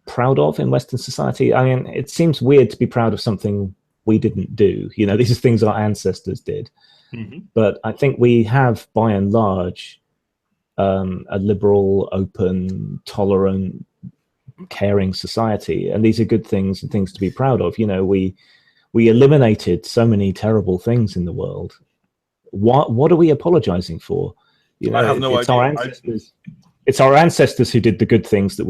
proud of in Western society. I mean, it seems weird to be proud of something we didn't do. You know, these are things our ancestors did. Mm-hmm. But I think we have, by and large, a liberal, open, tolerant, caring society, and these are good things and things to be proud of. You know, we eliminated so many terrible things in the world. What are we apologizing for? You know, I have no it's idea. Our ancestors. It's our ancestors who did the good things that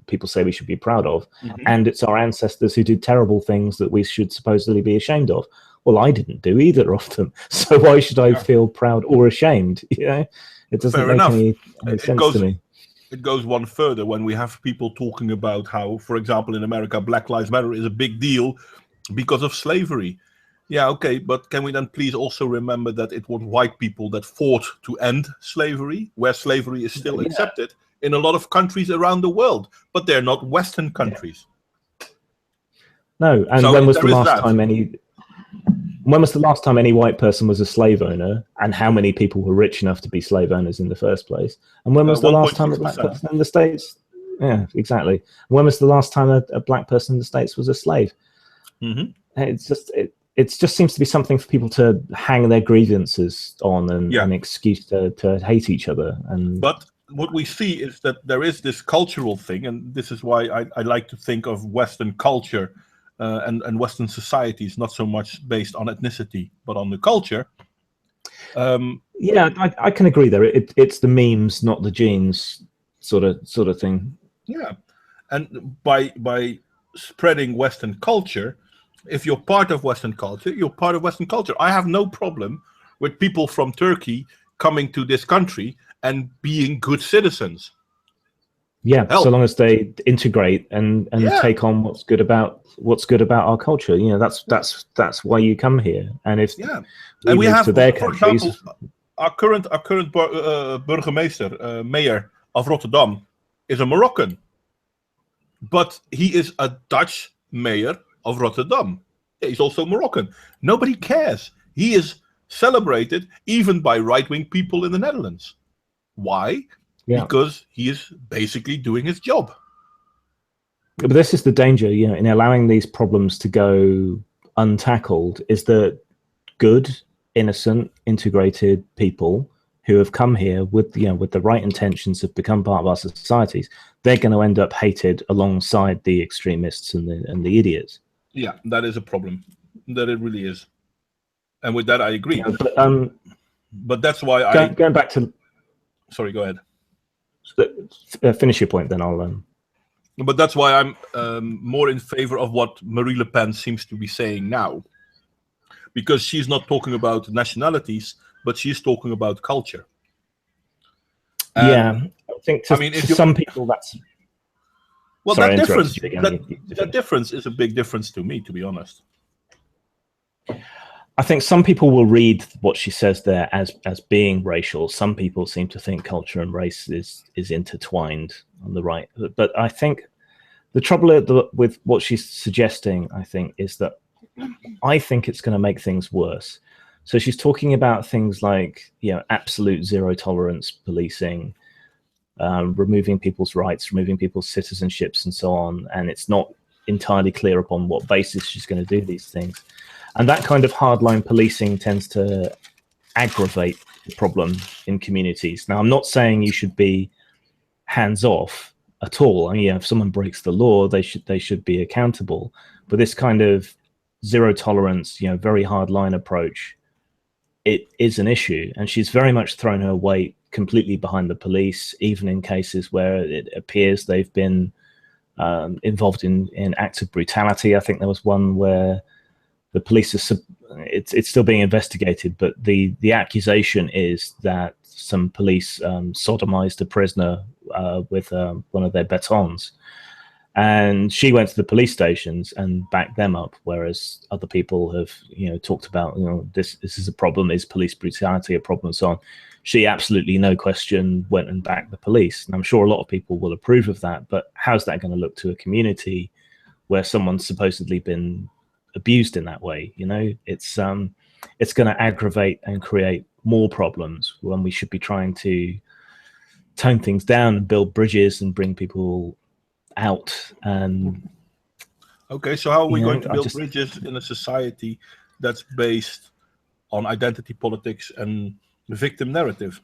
people say we should be proud of, and it's our ancestors who did terrible things that we should supposedly be ashamed of. Well, I didn't do either of them, so why should I feel proud or ashamed? You know, it doesn't make any sense to me. It goes one further when we have people talking about how, for example, in America, Black Lives Matter is a big deal because of slavery. Yeah, okay, but can we then please also remember that it was white people that fought to end slavery, where slavery is still accepted in a lot of countries around the world, but they're not Western countries. No, and so when was the last time any white person was a slave owner, and how many people were rich enough to be slave owners in the first place? And when was the last time a black person in the States? Yeah, exactly. When was the last time a black person in the States was a slave? Mm-hmm. It just seems to be something for people to hang their grievances on and an excuse to hate each other. And but what we see is that there is this cultural thing, and this is why I like to think of Western culture and Western societies not so much based on ethnicity, but on the culture. Yeah, I can agree there. It's the memes, not the genes, sort of thing. Yeah, and by spreading Western culture, if you're part of Western culture, you're part of Western culture. I have no problem with people from Turkey coming to this country and being good citizens. Yeah, Hell, so long as they integrate and yeah, take on what's good about our culture. You know, that's why you come here. And if yeah, we and we move have, to their for countries, example, our current burgemeester, mayor of Rotterdam, is a Moroccan, but he is a Dutch mayor of Rotterdam. He's also Moroccan. Nobody cares. He is celebrated even by right-wing people in the Netherlands. Why? yeah. Because he is basically doing his job. But this is the danger, you know, in allowing these problems to go untackled, is that good, innocent, integrated people who have come here with the right intentions have become part of our societies, they're going to end up hated alongside the extremists and the idiots. Yeah, that is a problem. That it really is. And with that, I agree. Yeah, but that's why going back to. Sorry, go ahead. Finish your point, then I'll. But that's why I'm more in favor of what Marie Le Pen seems to be saying now. Because she's not talking about nationalities, but she's talking about culture. And, yeah, I think to some people that's... Well, sorry, that difference is a big difference to me, to be honest. I think some people will read what she says there as being racial. Some people seem to think culture and race is intertwined on the right. But I think the trouble with what she's suggesting, I think, is that I think it's going to make things worse. So she's talking about things like, you know, absolute zero tolerance policing, removing people's rights, removing people's citizenships, and so on. And it's not entirely clear upon what basis she's going to do these things. And that kind of hardline policing tends to aggravate the problem in communities. Now, I'm not saying you should be hands off at all. I mean, if someone breaks the law, they should be accountable. But this kind of zero tolerance, you know, very hardline approach, it is an issue. And she's very much thrown her weight completely behind the police, even in cases where it appears they've been involved in acts of brutality. I think there was one where the police it's still being investigated, but the accusation is that some police sodomized a prisoner with one of their batons, and she went to the police stations and backed them up, whereas other people have, you know, talked about, you know, this is a problem, is police brutality a problem, and so on. She absolutely, no question, went and backed the police, and I'm sure a lot of people will approve of that. But how's that going to look to a community where someone's supposedly been abused in that way? You know, it's going to aggravate and create more problems when we should be trying to tone things down and build bridges and bring people out. And okay, so how are we going to build bridges in a society that's based on identity politics and the victim narrative?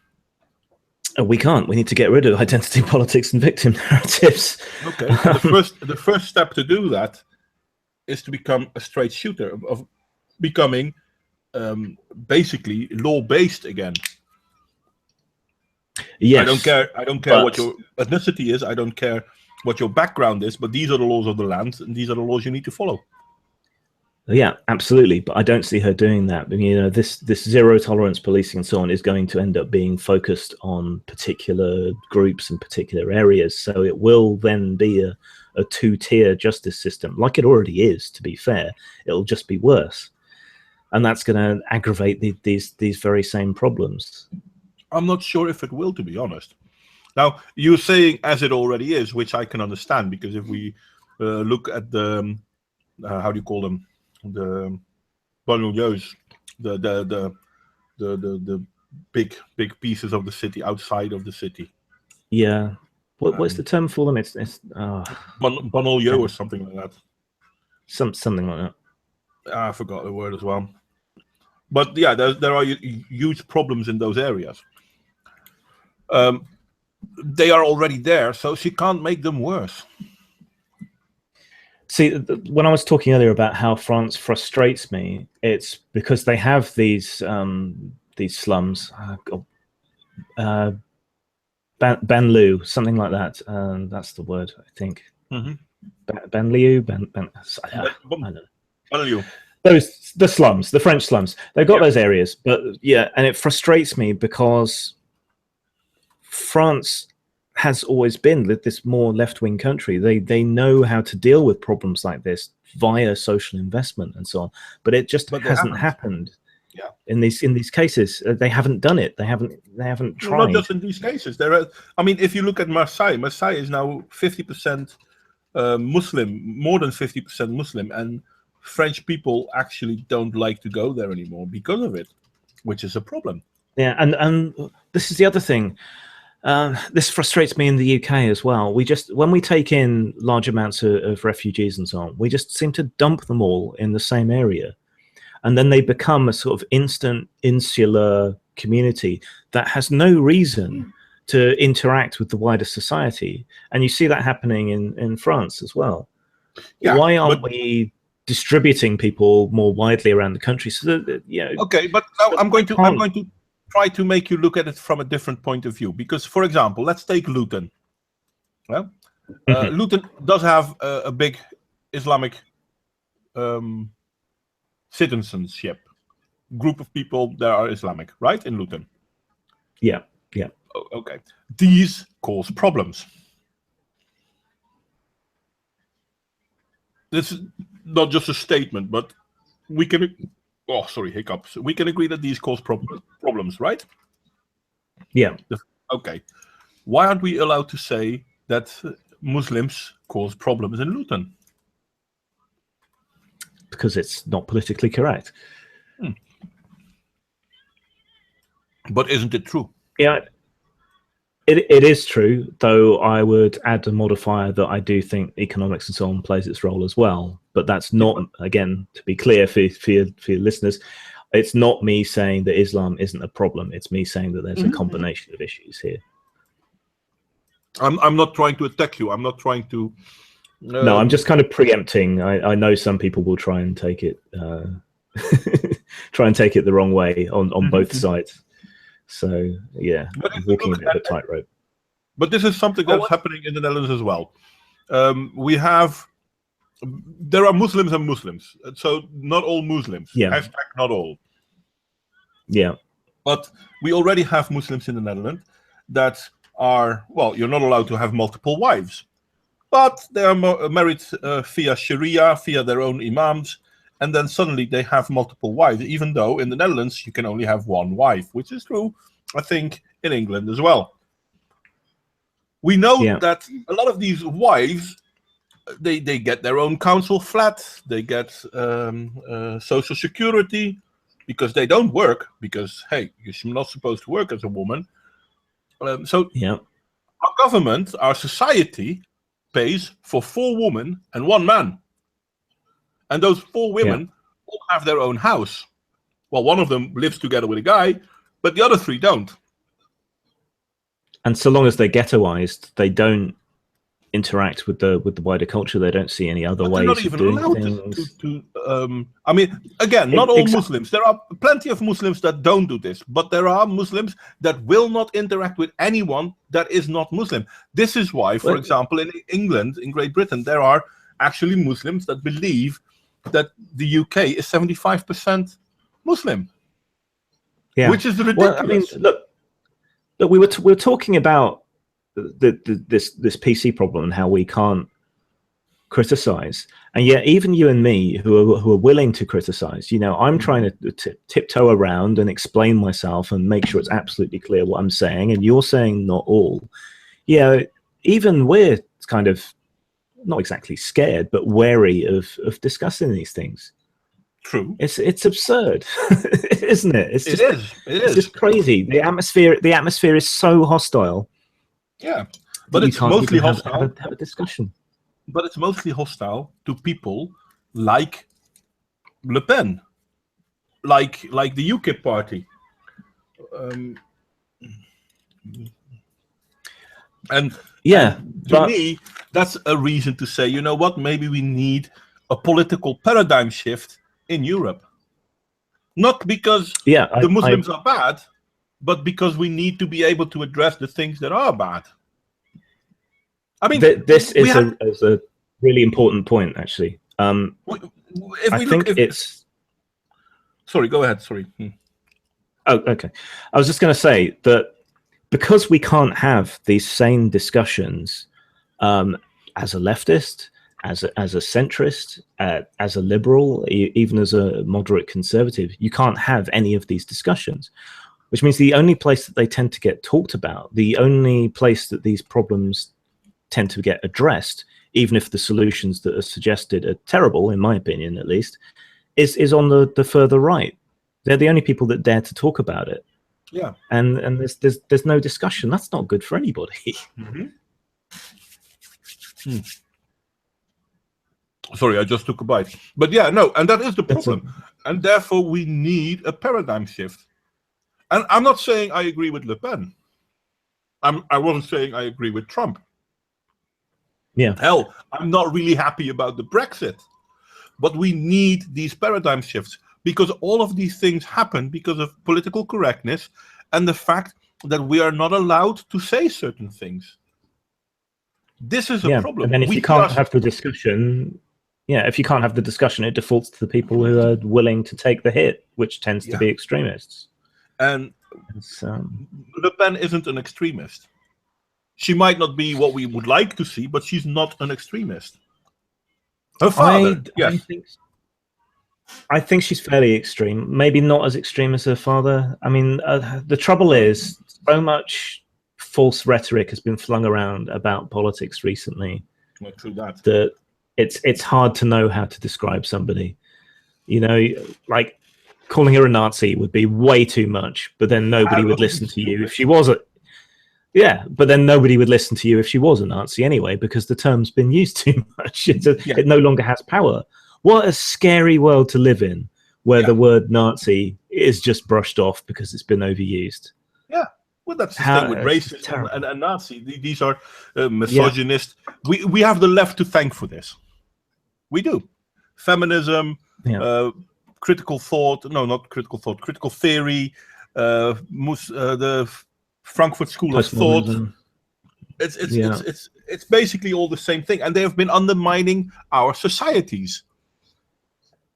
We can't. We need to get rid of identity politics and victim narratives. Okay, the first step to do that is to become a straight shooter, of becoming basically law-based again. Yes. I don't care what your ethnicity is. I don't care what your background is. But these are the laws of the land, and these are the laws you need to follow. Yeah, absolutely. But I don't see her doing that. I mean, you know, this zero tolerance policing and so on is going to end up being focused on particular groups and particular areas. So it will then be a two-tier justice system, like it already is, to be fair. It'll just be worse. And that's going to aggravate these very same problems. I'm not sure if it will, to be honest. Now, you're saying as it already is, which I can understand, because if we look at the, how do you call them? The banlieues, the big pieces of the city outside of the city. Yeah. What's the term for them? It's banlieue or something like that. Something like that. I forgot the word as well. But yeah, there are huge problems in those areas. they are already there, so she can't make them worse. See, when I was talking earlier about how France frustrates me, it's because they have these slums. Banlieue, something like that. That's the word, I think. Banlieue, I don't know. Banlieue. The slums, the French slums. They've got those areas, but yeah, and it frustrates me because France has always been this more left-wing country. They know how to deal with problems like this via social investment and so on, but it just hasn't happened. Yeah, in these cases, they haven't done it. They haven't tried. Not just in these cases. There are. I mean, if you look at Marseille, Marseille is now 50% Muslim, more than 50% Muslim, and French people actually don't like to go there anymore because of it, which is a problem. Yeah, and this is the other thing. This frustrates me in the UK as well. When we take in large amounts of refugees and so on, we just seem to dump them all in the same area. And then they become a sort of instant insular community that has no reason to interact with the wider society. And you see that happening in France as well. Yeah, why aren't we distributing people more widely around the country? So that, Okay, but now I'm going to try to make you look at it from a different point of view. Because, for example, let's take Luton. Well, Luton does have a big Islamic citizenship group of people that are Islamic, right? In Luton. Yeah. Okay. These cause problems. This is not just a statement, but we can... Oh, sorry, hiccups. We can agree that these cause problems, right? Yeah. Okay. Why aren't we allowed to say that Muslims cause problems in Luton? Because it's not politically correct. But isn't it true? Yeah, it is true, though I would add a modifier that I do think economics and so on plays its role as well. But that's not, again, to be clear for your listeners, it's not me saying that Islam isn't a problem. It's me saying that there's a combination of issues here. I'm not trying to attack you. I'm not trying to... No, I'm just kind of preempting. I know some people will try and take it the wrong way on both sides. So yeah, walking a bit of a tightrope. But this is something that's happening in the Netherlands as well. There are Muslims and Muslims, so not all Muslims. Yeah. Hashtag not all. Yeah. But we already have Muslims in the Netherlands that are, well, you're not allowed to have multiple wives, but they are married via Sharia, via their own imams. And then suddenly they have multiple wives, even though in the Netherlands you can only have one wife, which is true, I think, in England as well. We know that a lot of these wives, they get their own council flat, they get social security, because they don't work, because, hey, you're not supposed to work as a woman. So our government, our society, pays for 4 women and 1 man. And those 4 women all have their own house. Well, one of them lives together with a guy, but the other 3 don't. And so long as they're ghettoized, they don't interact with the wider culture. They don't see any other ways of doing things. I mean, again, not all Muslims. There are plenty of Muslims that don't do this, but there are Muslims that will not interact with anyone that is not Muslim. This is why, for example, in England, in Great Britain, there are actually Muslims that believe that the UK is 75% Muslim, which is ridiculous. Well, I mean, look, we were talking about this PC problem and how we can't criticize, and yet even you and me, who are willing to criticize, I'm trying to tiptoe around and explain myself and make sure it's absolutely clear what I'm saying, and you're saying not all. Even we're kind of not exactly scared, but wary of discussing these things. True. It's absurd, isn't it? It is. It's just crazy. The atmosphere is so hostile. Yeah, but it's mostly hostile. Have a discussion. But it's mostly hostile to people like Le Pen, like the UKIP party. And Yeah, to me, that's a reason to say, you know what, maybe we need a political paradigm shift in Europe. Not because the Muslims are bad, but because we need to be able to address the things that are bad. I mean, this is a really important point, actually. Sorry, go ahead. Sorry. Oh, okay. I was just going to say that because we can't have these same discussions as a leftist, as a centrist, as a liberal, even as a moderate conservative, you can't have any of these discussions, which means the only place that they tend to get talked about, the only place that these problems tend to get addressed, even if the solutions that are suggested are terrible, in my opinion at least, is on the further right. They're the only people that dare to talk about it. Yeah, and there's no discussion. That's not good for anybody. Sorry, I just took a bite. But yeah, no, and that is the problem. And therefore, we need a paradigm shift. And I'm not saying I agree with Le Pen. I wasn't saying I agree with Trump. Yeah. Hell, I'm not really happy about the Brexit. But we need these paradigm shifts, because all of these things happen because of political correctness and the fact that we are not allowed to say certain things. This is a problem. And then if you can't have the discussion, if you can't have the discussion, it defaults to the people who are willing to take the hit, which tends to be extremists. And Le Pen isn't an extremist. She might not be what we would like to see, but she's not an extremist. Her father, yes. I think she's fairly extreme. Maybe not as extreme as her father. I mean, the trouble is, so much false rhetoric has been flung around about politics recently. Not true that. That it's hard to know how to describe somebody. You know, like calling her a Nazi would be way too much, but then nobody would listen to you if she was a. Yeah, but then nobody would listen to you if she was a Nazi anyway, because the term's been used too much. It no longer has power. What a scary world to live in, where the word Nazi is just brushed off because it's been overused. Yeah, well, that's the thing with racism and Nazi. These are misogynist. Yeah. We have the left to thank for this. We do. Feminism, critical thought. No, not critical thought. Critical theory. The Frankfurt School of Thought. It's basically all the same thing, and they have been undermining our societies.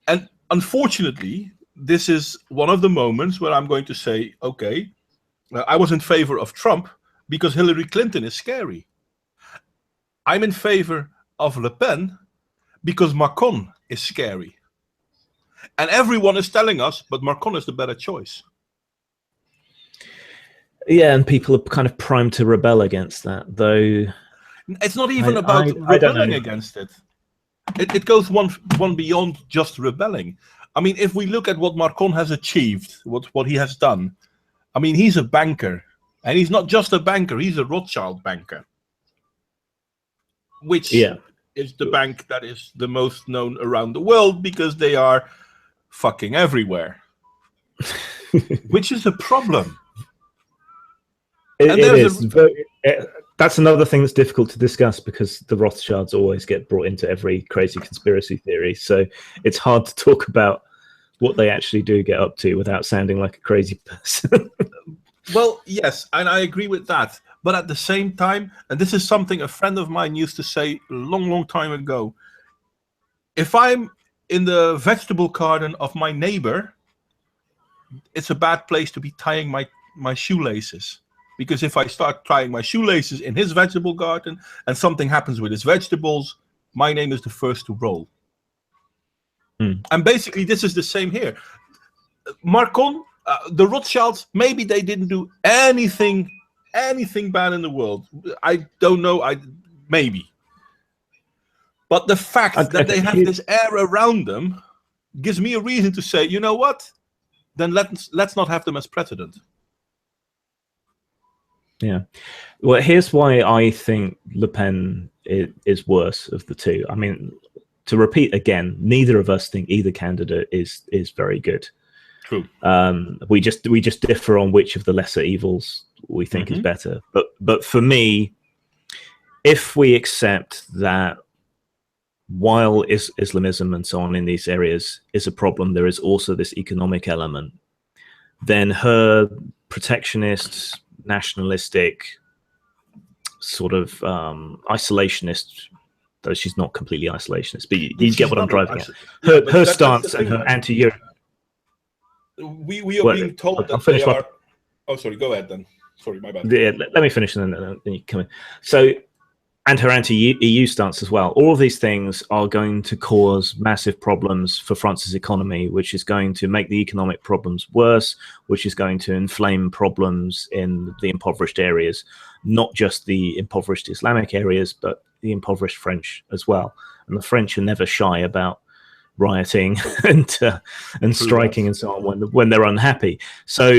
And unfortunately, this is one of the moments where I'm going to say, okay, I was in favor of Trump because Hillary Clinton is scary. I'm in favor of Le Pen because Macron is scary. And everyone is telling us, but Macron is the better choice. Yeah, and people are kind of primed to rebel against that, though. It's not even about rebelling against it. It goes one beyond just rebelling. I mean, if we look at what Macron has achieved, what he has done, I mean, he's a banker. And he's not just a banker, he's a Rothschild banker. Which is the bank that is the most known around the world because they are fucking everywhere. Which is a problem. It is. That's another thing that's difficult to discuss because the Rothschilds always get brought into every crazy conspiracy theory. So it's hard to talk about what they actually do get up to without sounding like a crazy person. Well, yes, and I agree with that. But at the same time, and this is something a friend of mine used to say a long, long time ago, if I'm in the vegetable garden of my neighbor, it's a bad place to be tying my shoelaces. Because if I start tying my shoelaces in his vegetable garden and something happens with his vegetables, my name is the first to roll. And basically, this is the same here. Macron, the Rothschilds, maybe they didn't do anything bad in the world. I don't know. Maybe. But the fact that they have this air around them gives me a reason to say, you know what? Then let's not have them as president. Yeah. Well, here's why I think Le Pen is worse of the two. I mean, to repeat again, neither of us think either candidate is very good. True. We just differ on which of the lesser evils we think is better. But for me, if we accept that while Islamism and so on in these areas is a problem, there is also this economic element, then her protectionist, nationalistic, sort of isolationist, though she's not completely isolationist, but you get what I'm driving at. Her stance and her anti-Europe. We are being told that they are... Oh, sorry, go ahead then. Sorry, my bad. Yeah, let me finish and then you come in. So, and her anti-EU stance as well. All of these things are going to cause massive problems for France's economy, which is going to make the economic problems worse, which is going to inflame problems in the impoverished areas, not just the impoverished Islamic areas, but the impoverished French as well. And the French are never shy about rioting and striking and so on when they're unhappy. So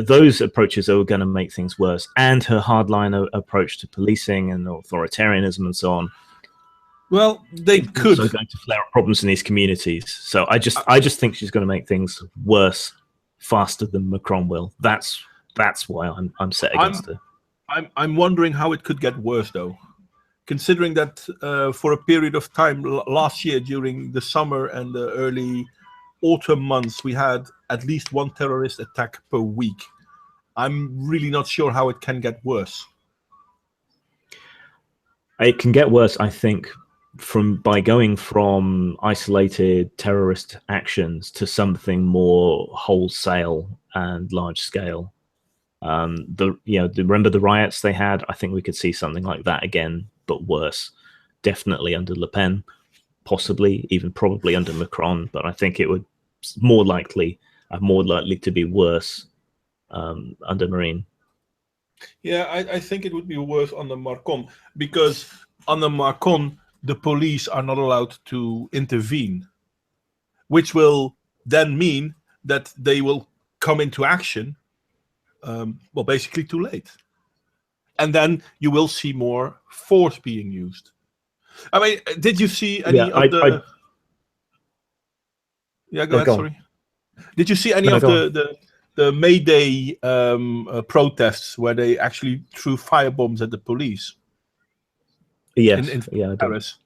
those approaches are going to make things worse. And her hardline approach to policing and authoritarianism and so on. Well, they could. Also going to flare up problems in these communities. So I just think she's going to make things worse faster than Macron will. That's why I'm set against her. I'm wondering how it could get worse though. Considering that for a period of time last year during the summer and the early autumn months, we had at least one terrorist attack per week. I'm really not sure how it can get worse. It can get worse, I think, by going from isolated terrorist actions to something more wholesale and large scale. Remember the riots they had? I think we could see something like that again, but worse. Definitely under Le Pen, possibly even probably under Macron, but I think it would more likely to be worse under Marine. Yeah, I think it would be worse under Macron, because under Macron the police are not allowed to intervene, which will then mean that they will come into action basically too late. And then you will see more force being used. I mean, did you see any of the... Yeah, go ahead, sorry. Did you see any of the May Day protests where they actually threw firebombs at the police? Yes, in Paris.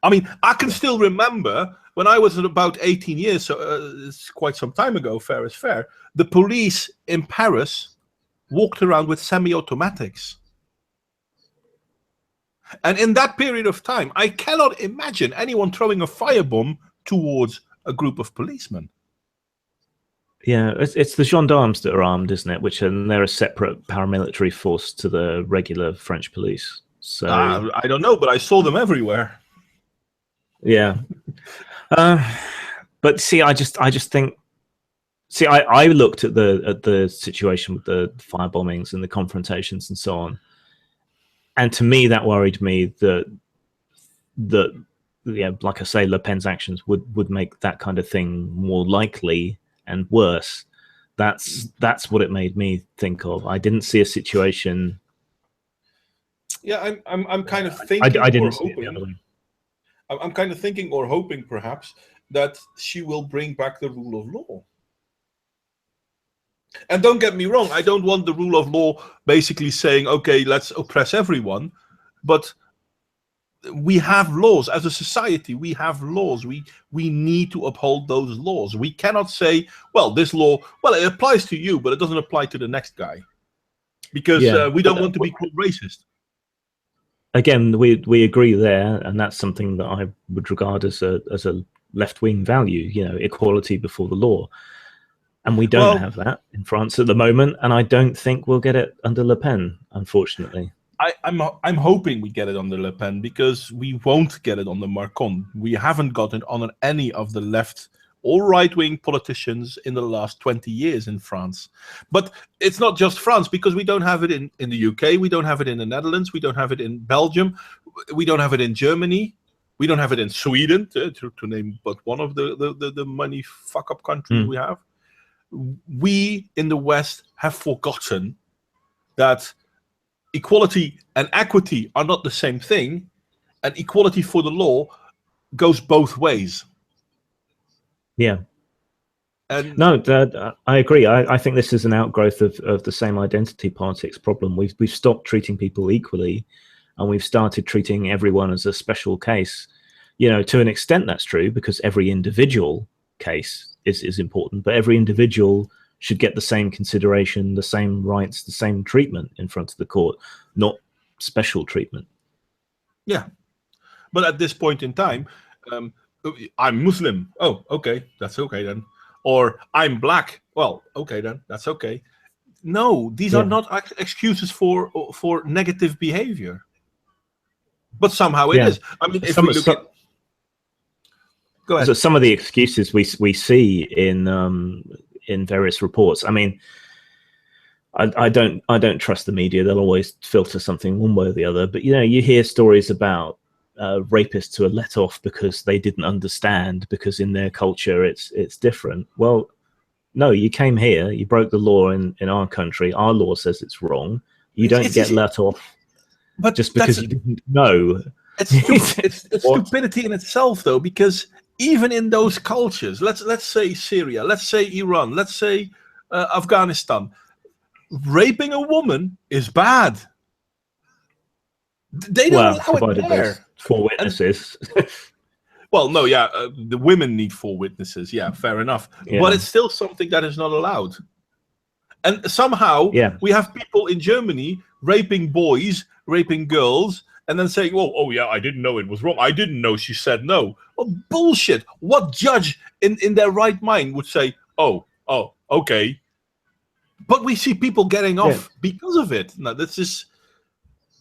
I mean, I can still remember when I was about 18 years, so it's quite some time ago, fair is fair, the police in Paris walked around with semi-automatics. And in that period of time, I cannot imagine anyone throwing a firebomb towards a group of policemen. Yeah, it's the gendarmes that are armed, isn't it? They're a separate paramilitary force to the regular French police. So I don't know, but I saw them everywhere. Yeah. But see, I just think... See, I looked at the situation with the firebombings and the confrontations and so on, and to me that worried me that like I say, Le Pen's actions would make that kind of thing more likely and worse. That's what it made me think of. I didn't see a situation. Yeah, I'm kind of thinking. I didn't see it the other way. I'm kind of thinking or hoping perhaps that she will bring back the rule of law. And don't get me wrong, I don't want the rule of law basically saying, okay, let's oppress everyone. But we have laws. As a society, we have laws. We need to uphold those laws. We cannot say, well, this law, well, it applies to you, but it doesn't apply to the next guy. Because we don't want to be called racist. Again, we agree there, and that's something that I would regard as a left-wing value, equality before the law. And we don't have that in France at the moment, and I don't think we'll get it under Le Pen, unfortunately. I'm hoping we get it under Le Pen, because we won't get it under Macron. We haven't gotten it on any of the left or right-wing politicians in the last 20 years in France. But it's not just France, because we don't have it in the UK, we don't have it in the Netherlands, we don't have it in Belgium, we don't have it in Germany, we don't have it in Sweden, to name but one of the money fuck-up countries we have. We in the West have forgotten that equality and equity are not the same thing, and equality for the law goes both ways. Yeah. And no, I agree. I think this is an outgrowth of the same identity politics problem. We've stopped treating people equally. and we've started treating everyone as a special case. To an extent that's true, because every individual case is important, but every individual should get the same consideration, the same rights, the same treatment in front of the court, not special treatment. Yeah, but at this point in time, I'm Muslim. Oh, okay, that's okay then. Or I'm black. Well, okay then, that's okay. No, these are not excuses for negative behavior. But somehow it is. I mean, if we look at... Go ahead. So some of the excuses we see in various reports. I mean, I don't trust the media. They'll always filter something one way or the other. But you hear stories about rapists who are let off because they didn't understand, because in their culture it's different. Well, no, you came here, you broke the law in our country. Our law says it's wrong. You don't get let off but just because you didn't know. It's stupidity in itself, though, because even in those cultures, let's say Syria, let's say Iran, let's say Afghanistan, raping a woman is bad. They don't allow it there. 4 witnesses. Well, no, yeah, the women need 4 witnesses. Yeah, fair enough. Yeah. But it's still something that is not allowed. And somehow we have people in Germany raping boys, raping girls, and then saying, "Well, oh yeah, I didn't know it was wrong. I didn't know she said no." Well, bullshit. What judge in their right mind would say, "Oh, okay"? But we see people getting off because of it. No, this is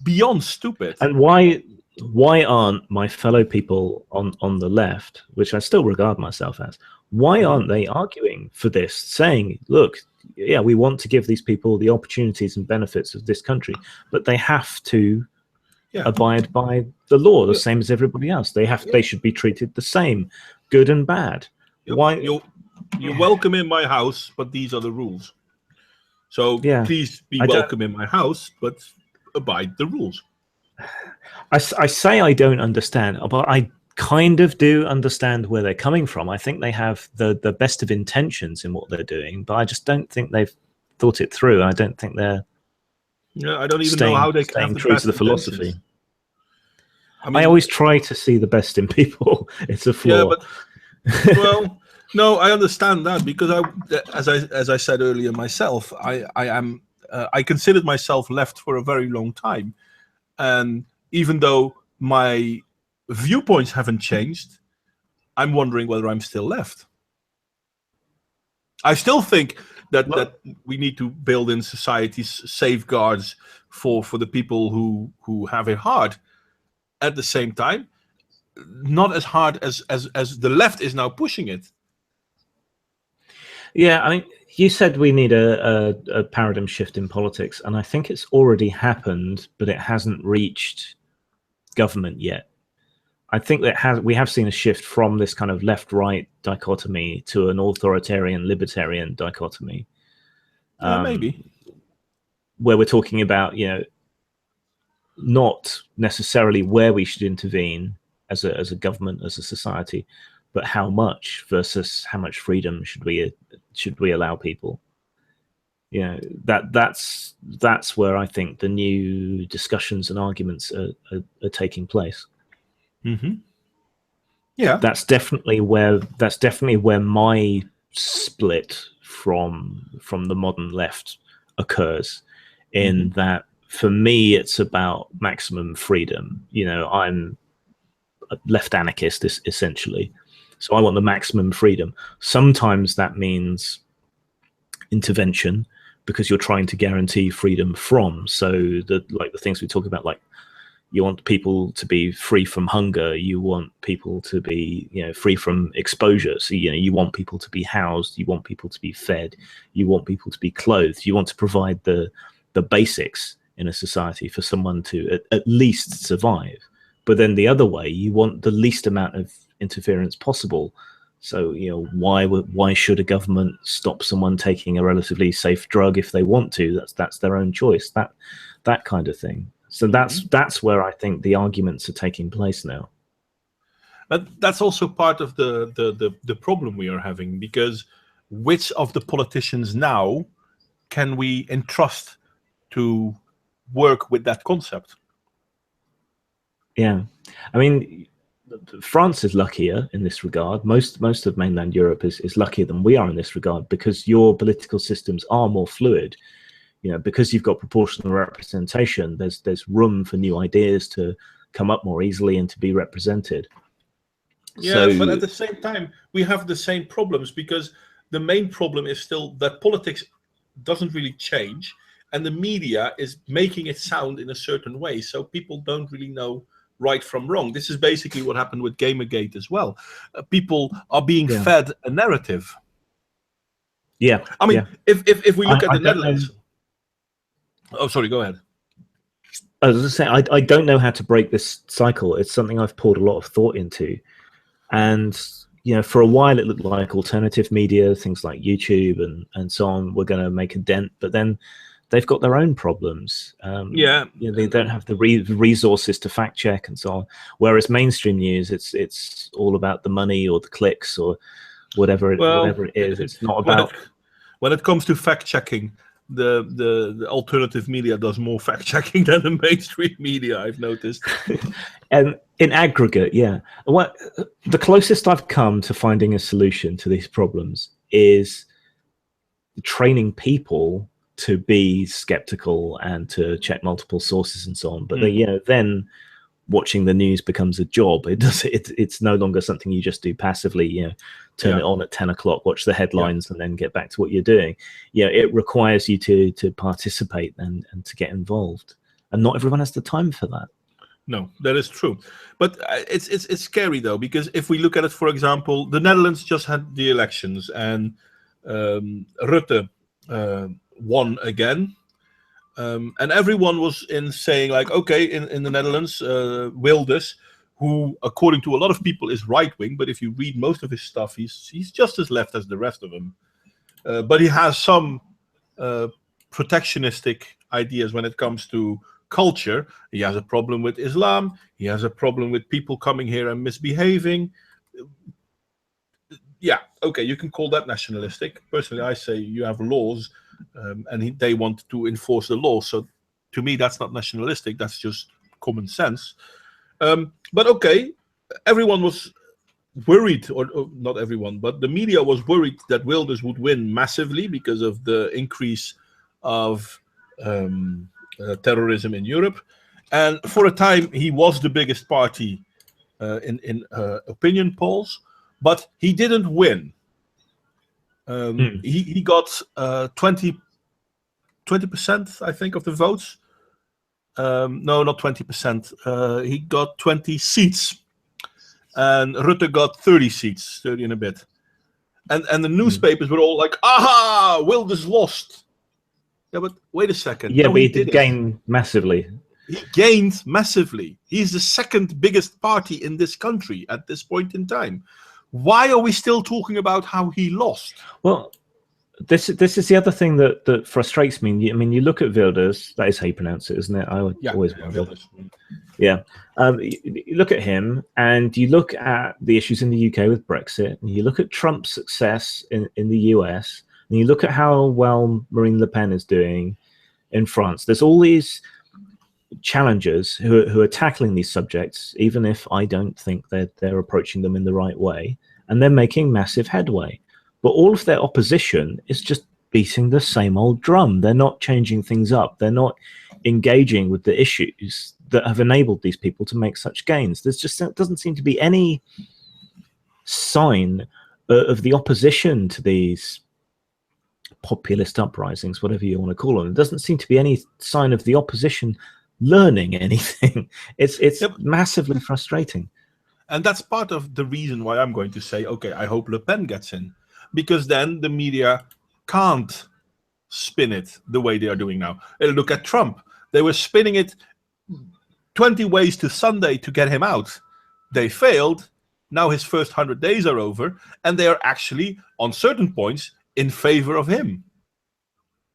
beyond stupid. And why aren't my fellow people on the left, which I still regard myself as, why aren't they arguing for this, saying, look, yeah, we want to give these people the opportunities and benefits of this country, but they have to abide by the law the same as everybody else. They should be treated the same, good and bad. Why you're welcome in my house, but these are the rules. So please be welcome in my house, but abide the rules. I say I don't understand, but I kind of do understand where they're coming from. I think they have the best of intentions in what they're doing, but I just don't think they've thought it through. I don't think they're I don't even know how they can have the true to the philosophy. I mean, I always try to see the best in people. It's a flaw. Yeah, but well, no, I understand that, because as I said earlier myself, I considered myself left for a very long time, and even though my viewpoints haven't changed, I'm wondering whether I'm still left. I still think that we need to build in societies safeguards for the people who have it hard. At the same time, not as hard as the left is now pushing it. Yeah, I mean, you said we need a paradigm shift in politics, and I think it's already happened, but it hasn't reached government yet. I think that we have seen a shift from this kind of left-right dichotomy to an authoritarian-libertarian dichotomy. Maybe. Where we're talking about, not necessarily where we should intervene as a government, as a society, but how much versus how much freedom should we allow people. That's where I think the new discussions and arguments are taking place. Mm-hmm. Yeah, that's definitely where my split from the modern left occurs. In that, for me, it's about maximum freedom. I'm a left anarchist, essentially, so I want the maximum freedom. Sometimes that means intervention, because you're trying to guarantee freedom from. So the things we talk about, like, you want people to be free from hunger. You want people to be, free from exposure. So, you want people to be housed. You want people to be fed. You want people to be clothed. You want to provide the basics in a society for someone to at least survive. But then the other way, you want the least amount of interference possible. So, why should a government stop someone taking a relatively safe drug if they want to? That's their own choice. That kind of thing. So that's where I think the arguments are taking place now. But that's also part of the problem we are having, because which of the politicians now can we entrust to work with that concept? Yeah, I mean, France is luckier in this regard. Most of mainland Europe is luckier than we are in this regard, because your political systems are more fluid. You know, because you've got proportional representation, there's room for new ideas to come up more easily and to be represented. Yeah, So, but at the same time, we have the same problems, because the main problem is still that politics doesn't really change, and the media is making it sound in a certain way, so people don't really know right from wrong. This is basically what happened with Gamergate as well. People are being yeah, fed a narrative. yeah, I mean, yeah. if we look at I the don't know. Netherlands. Oh, sorry, go ahead. I was just saying, I don't know how to break this cycle. It's something I've poured a lot of thought into. And, you know, for a while it looked like alternative media, things like YouTube and so on, were going to make a dent. But then they've got their own problems. Yeah. You know, they don't have the resources to fact check and so on. Whereas mainstream news, it's all about the money or the clicks or whatever it is. It's not about... When it comes to fact checking, the alternative media does more fact checking than the mainstream media, I've noticed. And in aggregate, yeah. What the closest I've come to finding a solution to these problems is training people to be skeptical and to check multiple sources and so on. But you know, then watching the news becomes a job. It's no longer something you just do passively. You know, turn it on at 10 o'clock, watch the headlines, and then get back to what you're doing. You know, it requires you to participate and to get involved, and not everyone has the time for that. No, that is true, but it's scary though, because if we look at it, for example, the Netherlands just had the elections, and Rutte won again, and everyone was saying like, okay, in the Netherlands, Wilders, who according to a lot of people is right wing, but if you read most of his stuff, he's just as left as the rest of them, but he has some protectionistic ideas when it comes to culture. He has a problem with Islam. He has a problem with people coming here and misbehaving. Yeah, okay, you can call that nationalistic. Personally, I say you have laws, and they want to enforce the law. So to me, that's not nationalistic. That's just common sense. But okay, everyone was worried, or not everyone, but the media was worried that Wilders would win massively because of the increase of terrorism in Europe, and for a time he was the biggest party in opinion polls, but he didn't win. He got 20%, I think, of the votes. No, not 20%. He got 20 seats, and Rutte got 30 seats, 30 and a bit. And the newspapers were all like, "Aha, Wilders lost." Yeah, but wait a second. Yeah, no, but he did gain massively. He gained massively. He's the second biggest party in this country at this point in time. Why are we still talking about how he lost? Well, this is the other thing that frustrates me. I mean, you look at Wilders. That is how you pronounce it, isn't it? I always wonder. Yeah. You look at him, and you look at the issues in the UK with Brexit, and you look at Trump's success in the US, and you look at how well Marine Le Pen is doing in France. There's all these challengers who are tackling these subjects, even if I don't think that they're approaching them in the right way, and they're making massive headway. But all of their opposition is just beating the same old drum. They're not changing things up. They're not engaging with the issues that have enabled these people to make such gains. There's just doesn't seem to be any sign of the opposition to these populist uprisings, whatever you want to call them. There doesn't seem to be any sign of the opposition learning anything. It's massively frustrating. And that's part of the reason why I'm going to say, okay, I hope Le Pen gets in, because then the media can't spin it the way they are doing now. Look at Trump. They were spinning it 20 ways to Sunday to get him out. They failed. Now his first 100 days are over, and they are actually, on certain points, in favor of him.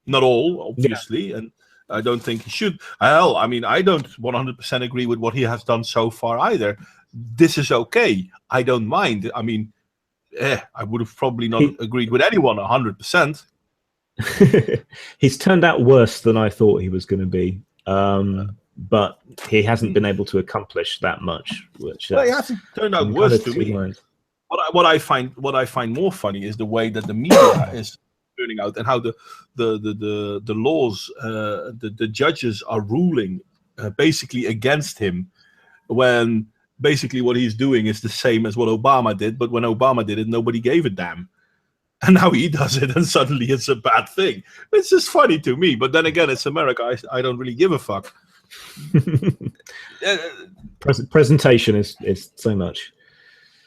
Not all, obviously, and I don't think he should. Hell, I mean, I don't 100% agree with what he has done so far either. This is okay. I don't mind. I mean, I would have probably not agreed with anyone 100%. He's turned out worse than I thought he was going to be. but he hasn't been able to accomplish that much. Which well, it hasn't turned out worse to me. What I find more funny is the way that the media is turning out, and how the laws, the judges are ruling basically against him, when basically what he's doing is the same as what Obama did, but when Obama did it, nobody gave a damn. And now he does it, and suddenly it's a bad thing. It's just funny to me. But then again, it's America. I don't really give a fuck. Presentation is so much.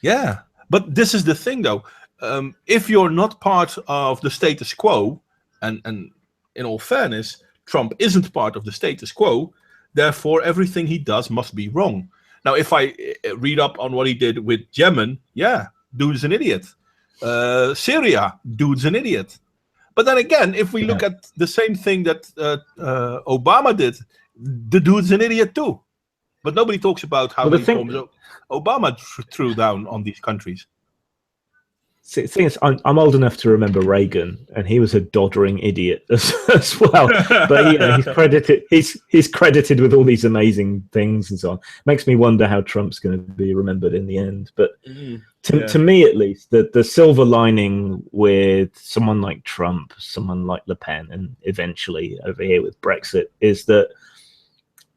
Yeah. But this is the thing, though. If you're not part of the status quo, and in all fairness, Trump isn't part of the status quo, therefore everything he does must be wrong. Now, if I read up on what he did with Yemen, yeah, dude's an idiot. Syria, dude's an idiot. But then again, if we look at the same thing that Obama did, the dude's an idiot too. But nobody talks about how many bombs Obama threw down on these countries. See, the thing is, I'm old enough to remember Reagan, and he was a doddering idiot as well. But you know, he's credited with all these amazing things and so on. Makes me wonder how Trump's going to be remembered in the end. But to me, at least, the silver lining with someone like Trump, someone like Le Pen, and eventually over here with Brexit, is that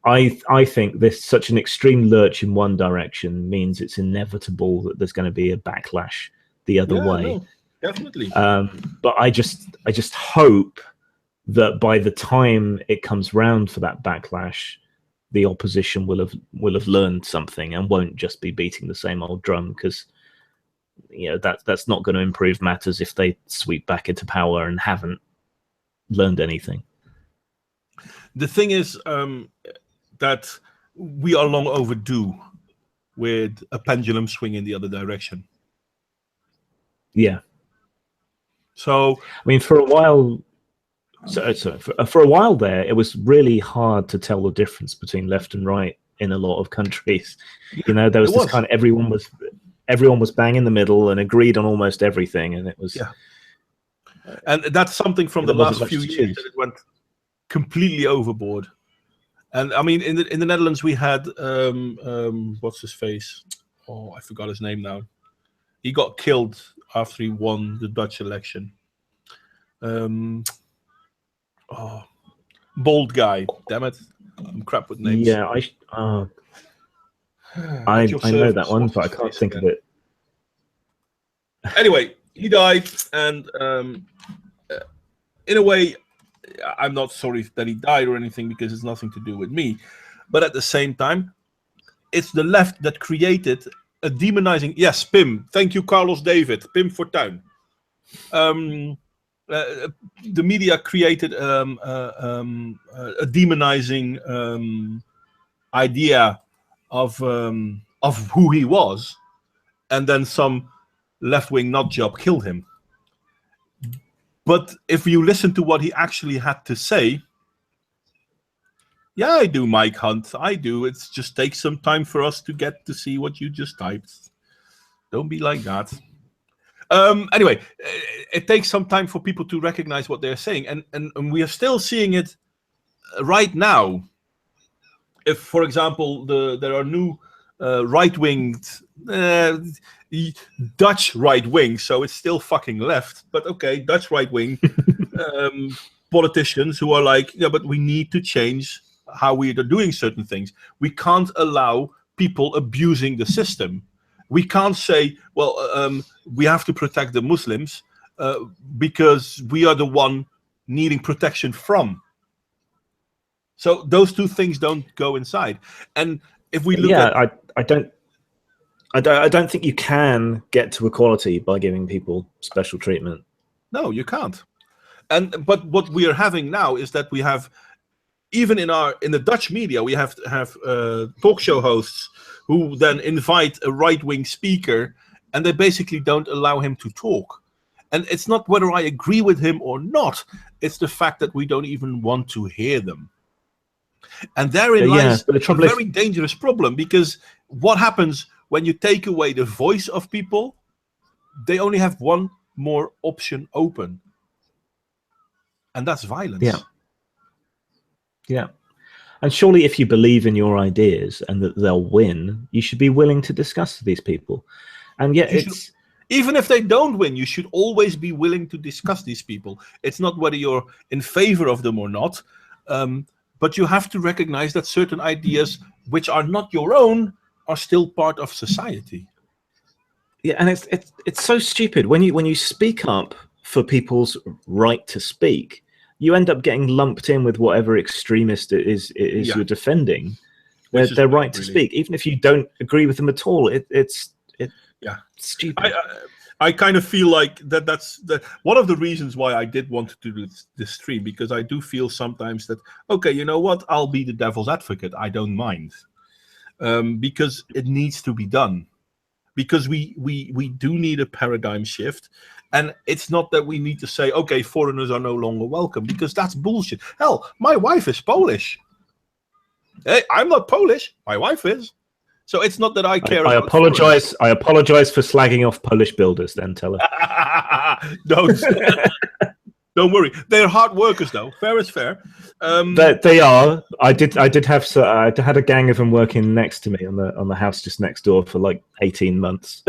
I think this such an extreme lurch in one direction means it's inevitable that there's going to be a backlash the other way. No, definitely. But I just hope that by the time it comes round for that backlash, the opposition will have learned something and won't just be beating the same old drum, because you know that's not going to improve matters if they sweep back into power and haven't learned anything. The thing is that we are long overdue with a pendulum swing in the other direction. Yeah. So I mean, for a while, for a while there, it was really hard to tell the difference between left and right in a lot of countries. You know, there was this kind of everyone was bang in the middle and agreed on almost everything, and it was. Yeah. And that's something from the last few years that it went completely overboard. And I mean, in the Netherlands, we had what's his face? Oh, I forgot his name now. He got killed after he won the Dutch election. Bold guy. Damn it, I'm crap with names. Yeah, I know that one, but I can't think of it. Anyway, he died, and in a way, I'm not sorry that he died or anything, because it's nothing to do with me. But at the same time, it's the left that created a demonizing. Yes, Pim. Thank you, Carlos David. Pim Fortuyn. The media created a demonizing idea of who he was, and then some left-wing nutjob killed him. But if you listen to what he actually had to say, yeah, I do, Mike Hunt. I do. It just takes some time for us to get to see what you just typed. Don't be like that. Anyway, it takes some time for people to recognize what they're saying. And we are still seeing it right now. If, for example, there are new right-winged, Dutch right-wing, so it's still fucking left. But okay, Dutch right-wing politicians who are like, yeah, but we need to change how we are doing certain things. We can't allow people abusing the system. We can't say, well, we have to protect the Muslims because we are the one needing protection from. So those two things don't go inside. And if we look at... I don't think you can get to equality by giving people special treatment. No, you can't. But what we are having now is that we have, even in the Dutch media, we have talk show hosts who then invite a right-wing speaker, and they basically don't allow him to talk. And it's not whether I agree with him or not. It's the fact that we don't even want to hear them. And therein lies a very dangerous problem, because what happens when you take away the voice of people? They only have one more option open. And that's violence. Yeah. And surely if you believe in your ideas and that they'll win, you should be willing to discuss with these people. And yet even if they don't win, you should always be willing to discuss these people. It's not whether you're in favor of them or not, but you have to recognize that certain ideas which are not your own are still part of society. Yeah, and it's so stupid when you speak up for people's right to speak, you end up getting lumped in with whatever extremist it is you're defending. Their right to speak, even if you don't agree with them at all. It's stupid. I kind of feel like that's one of the reasons why I did want to do this stream, because I do feel sometimes that, okay, you know what, I'll be the devil's advocate. I don't mind, because it needs to be done. Because we do need a paradigm shift. And it's not that we need to say, okay, foreigners are no longer welcome, because that's bullshit. Hell, my wife is Polish. Hey, I'm not Polish. My wife is. So it's not that I care. I apologize. I apologize for slagging off Polish builders. Then tell her. Don't worry. They're hard workers, though. Fair is fair. They are. I had a gang of them working next to me on the house just next door for like 18 months.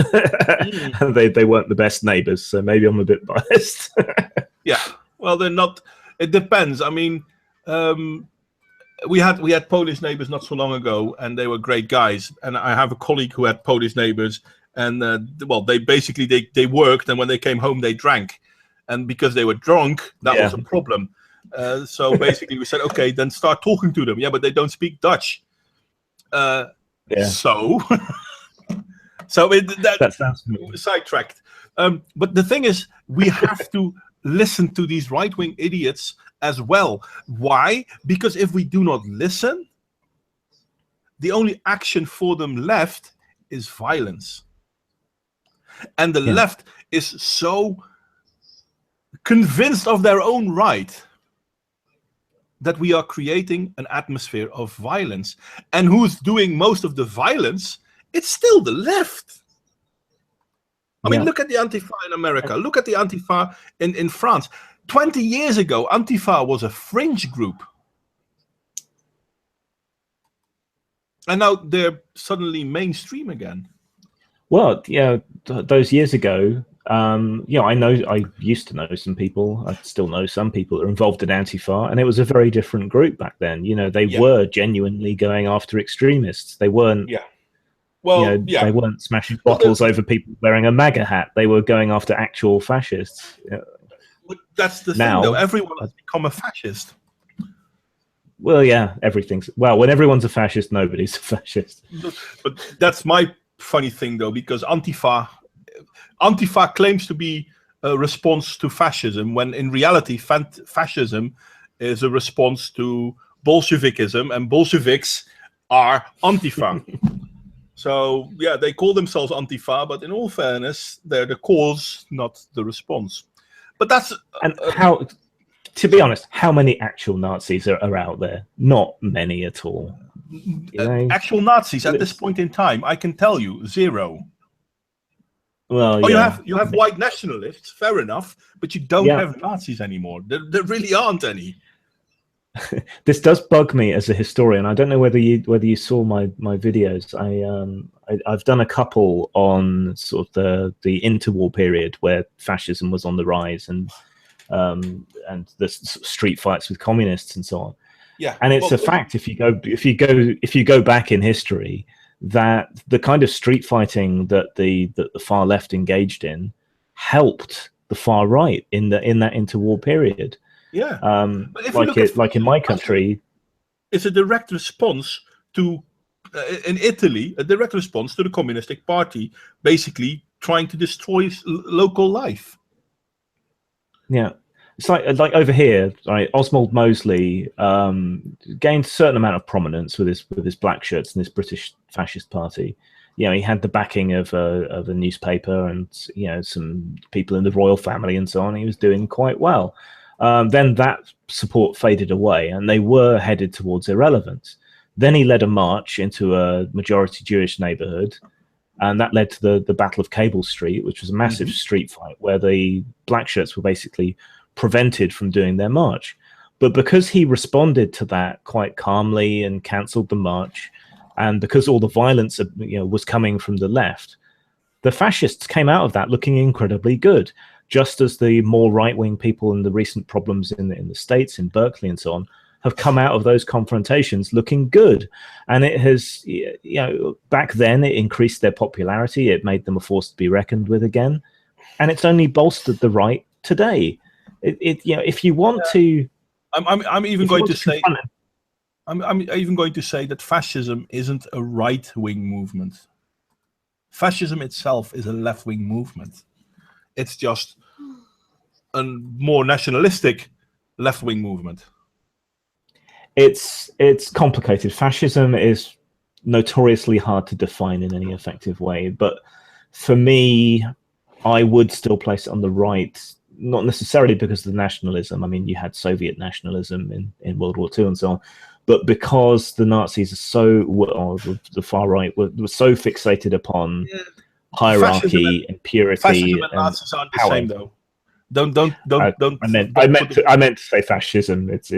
And they weren't the best neighbors, so maybe I'm a bit biased. Yeah. Well, they're not. It depends. I mean, we had Polish neighbors not so long ago, and they were great guys. And I have a colleague who had Polish neighbors, and they basically they worked, and when they came home, they drank. And because they were drunk, that was a problem. So basically we said, okay, then start talking to them. Yeah, but they don't speak Dutch. So that sounds sidetracked. But the thing is, we have to listen to these right-wing idiots as well. Why? Because if we do not listen, the only action for them left is violence. And the left is so convinced of their own right that we are creating an atmosphere of violence. And who's doing most of the violence? It's still the left. I mean, look at the Antifa in America. Look at the Antifa in France. 20 years ago, Antifa was a fringe group. And now they're suddenly mainstream again. Well, yeah, those years ago, I used to know some people. I still know some people that are involved in Antifa, and it was a very different group back then. You know, they were genuinely going after extremists. They weren't. Yeah. Well, they weren't smashing bottles over people wearing a MAGA hat. They were going after actual fascists. But that's the thing, though. Everyone has become a fascist. Well, yeah, when everyone's a fascist, nobody's a fascist. But that's my funny thing, though, because Antifa claims to be a response to fascism, when in reality fascism is a response to Bolshevikism, and Bolsheviks are Antifa. So yeah, they call themselves Antifa, but in all fairness, they're the cause, not the response. But that's how, to be honest, how many actual Nazis are out there? Not many at all. Actual Nazis at this point in time, I can tell you, 0. Well, you have white nationalists, fair enough, but you don't have Nazis anymore. There really aren't any. This does bug me as a historian. I don't know whether you saw my videos. I've done a couple on sort of the interwar period where fascism was on the rise, and the street fights with communists and so on. Yeah, and it's a fact, if you go back in history, that the kind of street fighting that the far left engaged in helped the far right in that interwar period. Yeah, like in my country, it's a direct response to in Italy, a direct response to the Communistic Party, basically trying to destroy local life. Yeah. It's like over here, right? Oswald Mosley gained a certain amount of prominence with his black shirts and this British fascist party. You know, he had the backing of a newspaper and some people in the royal family and so on. He was doing quite well. Then that support faded away, and they were headed towards irrelevance. Then he led a march into a majority Jewish neighborhood, and that led to the Battle of Cable Street, which was a massive street fight where the black shirts were basically prevented from doing their march. But because he responded to that quite calmly and cancelled the march, and because all the violence was coming from the left, the fascists came out of that looking incredibly good, just as the more right-wing people in the recent problems in the States, in Berkeley and so on, have come out of those confrontations looking good. And it has, back then it increased their popularity. It made them a force to be reckoned with again. And it's only bolstered the right today. If you want to... I'm even going to say... I'm even going to say that fascism isn't a right-wing movement. Fascism itself is a left-wing movement. It's just a more nationalistic left-wing movement. It's complicated. Fascism is notoriously hard to define in any effective way. But for me, I would still place it on the right, not necessarily because of the nationalism. I mean, you had Soviet nationalism in World War II and so on. But because the Nazis are so, the far right were so fixated upon hierarchy and purity. Fascism and Nazis aren't the same, though. Don't. I meant to say fascism. It's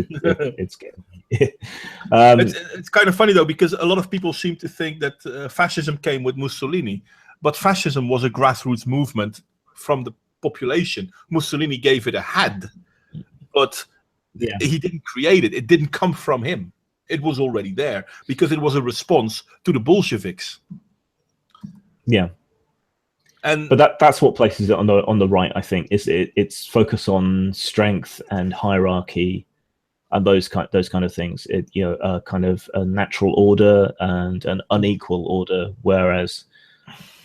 it's kind of funny though, because a lot of people seem to think that fascism came with Mussolini, but fascism was a grassroots movement from the population. Mussolini gave it a head, but he didn't create it. It didn't come from him. It was already there because it was a response to the Bolsheviks. Yeah. But that's what places it on the right, I think, is its focus on strength and hierarchy and those kind of things. Kind of a natural order and an unequal order, whereas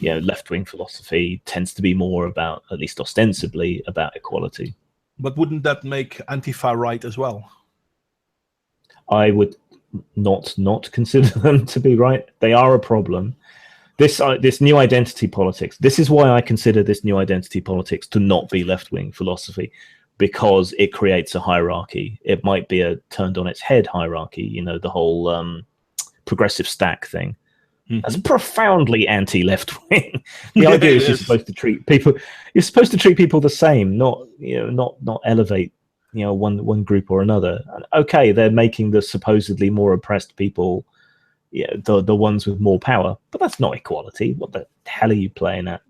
left-wing philosophy tends to be more about, at least ostensibly, about equality. But wouldn't that make Antifa right as well? I would not consider them to be right. They are a problem. This new identity politics, this is why I consider this new identity politics to not be left-wing philosophy, because it creates a hierarchy. It might be a turned on its head hierarchy, the whole progressive stack thing. Mm-hmm. That's profoundly anti-left-wing. The idea is you're supposed to treat people the same, not elevate one group or another. And okay, they're making the supposedly more oppressed people the ones with more power, but that's not equality. What the hell are you playing at?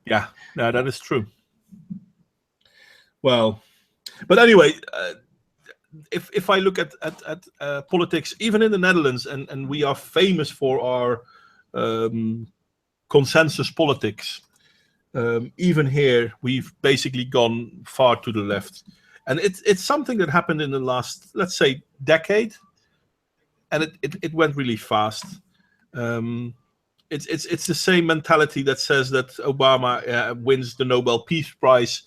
Yeah, no, that is true. Well, but anyway, if I look at politics, even in the Netherlands, and we are famous for our consensus politics, even here we've basically gone far to the left, and it's something that happened in the last, let's say, decade. And it went really fast. It's the same mentality that says that Obama wins the Nobel Peace Prize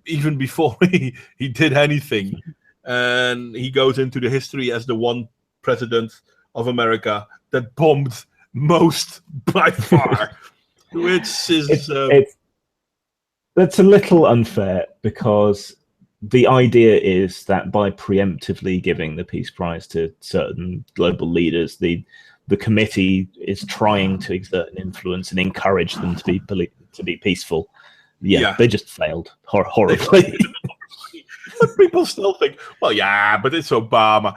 even before he did anything, and he goes into the history as the one president of America that bombed most by far, which is that's a little unfair, because the idea is that by preemptively giving the Peace Prize to certain global leaders, the committee is trying to exert an influence and encourage them to be peaceful. Yeah, they just failed horribly. But people still think, well, yeah, but it's Obama.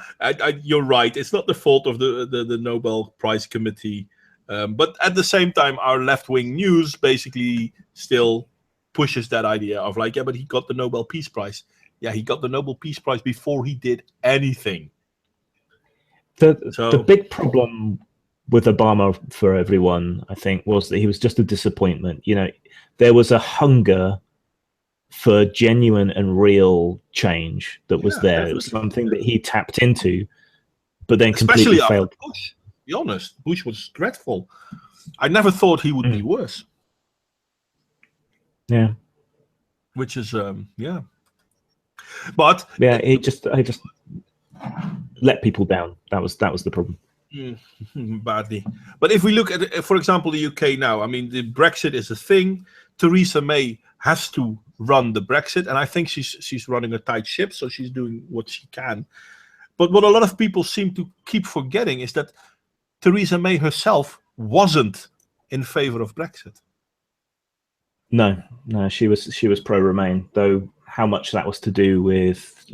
You're right. It's not the fault of the Nobel Prize Committee. But at the same time, our left-wing news basically still pushes that idea of like, yeah, but he got the Nobel Peace Prize. Yeah, he got the Nobel Peace Prize before he did anything. The big problem with Obama for everyone, I think, was that he was just a disappointment. There was a hunger for genuine and real change that was there. Definitely. It was something that he tapped into, but then completely failed. Bush, to be honest, Bush was dreadful. I never thought he would be worse. Yeah. Which is, But yeah, I just let people down. That was the problem. Badly. But if we look at, for example, the UK now, I mean, the Brexit is a thing. Theresa May has to run the Brexit, and I think she's running a tight ship, so she's doing what she can. But what a lot of people seem to keep forgetting is that Theresa May herself wasn't in favor of Brexit. No, she was pro-Remain, though how much that was to do with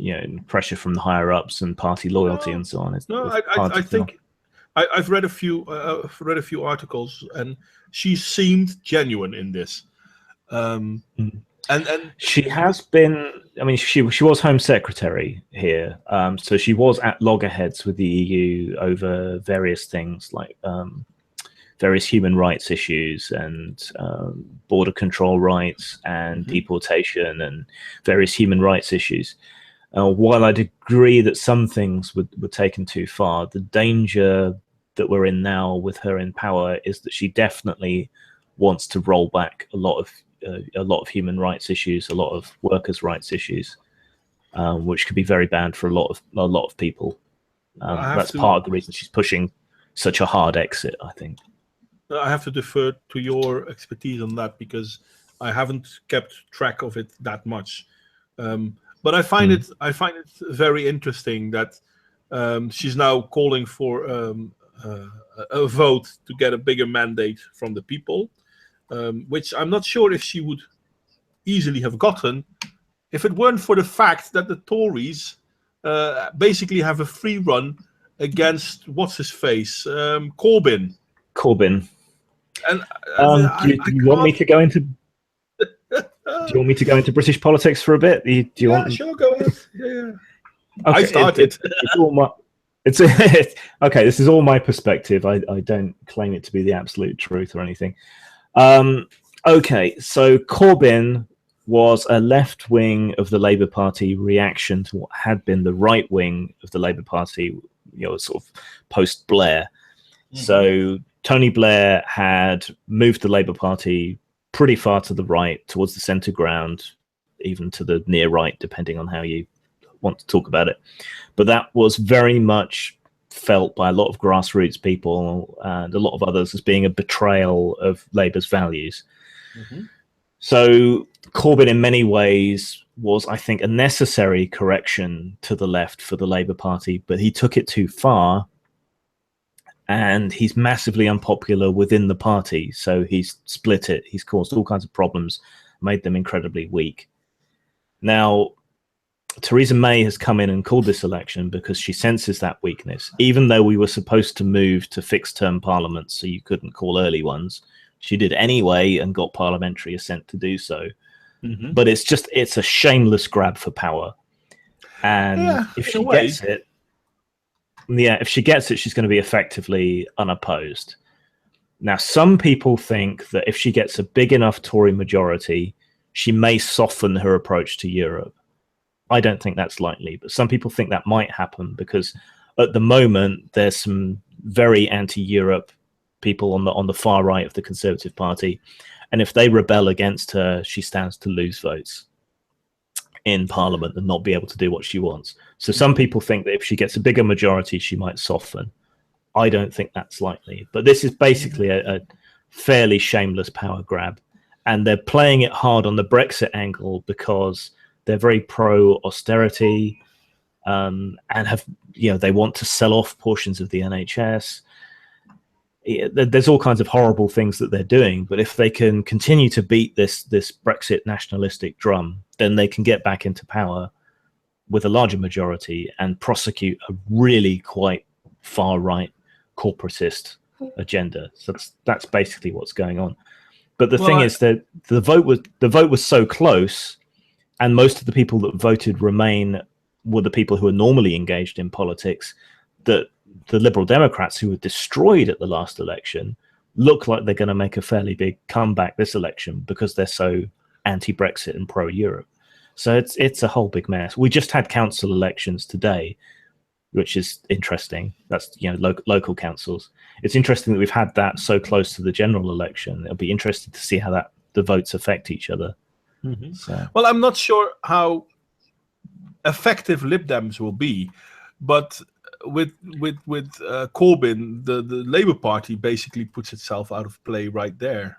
pressure from the higher ups and party loyalty and so on. It's I think I've read a few articles, and she seemed genuine in this. And she has been. I mean, she was Home Secretary here, so she was at loggerheads with the EU over various things like various human rights issues and border control rights and deportation and various human rights issues. While I'd agree that some things were taken too far, the danger that we're in now with her in power is that she definitely wants to roll back a lot of human rights issues, a lot of workers' rights issues, which could be very bad for a lot of people. That's part of the reason she's pushing such a hard exit, I think. I have to defer to your expertise on that because I haven't kept track of it that much. But I find it very interesting that she's now calling for a vote to get a bigger mandate from the people, which I'm not sure if she would easily have gotten if it weren't for the fact that the Tories basically have a free run against what's his face, Corbyn. And do you want me to go into? Do you want me to go into British politics for a bit? Sure, go ahead. Yeah. Okay, I started. It's okay. This is all my perspective. I don't claim it to be the absolute truth or anything. Okay, so Corbyn was a left wing of the Labour Party reaction to what had been the right wing of the Labour Party, sort of post Blair. So Tony Blair had moved the Labour Party pretty far to the right, towards the centre ground, even to the near right, depending on how you want to talk about it. But that was very much felt by a lot of grassroots people and a lot of others as being a betrayal of Labour's values. So Corbyn, in many ways, was, I think, a necessary correction to the left for the Labour Party, but he took it too far. And he's massively unpopular within the party. So he's split it. He's caused all kinds of problems, made them incredibly weak. Now, Theresa May has come in and called this election because she senses that weakness. Even though we were supposed to move to fixed-term parliaments, so you couldn't call early ones, she did anyway and got parliamentary assent to do so. But it's a shameless grab for power. And if she gets it, if she gets it, she's going to be effectively unopposed. Now, some people think that if she gets a big enough Tory majority, she may soften her approach to Europe. I don't think that's likely, but some people think that might happen because at the moment there's some very anti-Europe people on the far right of the Conservative Party, and if they rebel against her, she stands to lose votes in Parliament and not be able to do what she wants. So some people think that if she gets a bigger majority, she might soften. I don't think that's likely. But this is basically a fairly shameless power grab. And they're playing it hard on the Brexit angle because they're very pro-austerity and have, they want to sell off portions of the NHS. There's all kinds of horrible things that they're doing, but if they can continue to beat this Brexit nationalistic drum, then they can get back into power with a larger majority and prosecute a really quite far right corporatist agenda. So that's basically what's going on. But the thing is that the vote was so close, and most of the people that voted Remain were the people who are normally engaged in politics, that the Liberal Democrats, who were destroyed at the last election, look like they're going to make a fairly big comeback this election because they're so anti-Brexit and pro-Europe. So it's a whole big mess. We just had council elections today, which is interesting. That's local councils. It's interesting that we've had that so close to the general election. It'll be interesting to see how the votes affect each other. So. Well, I'm not sure how effective Lib Dems will be, but with Corbyn, the Labour Party basically puts itself out of play right there,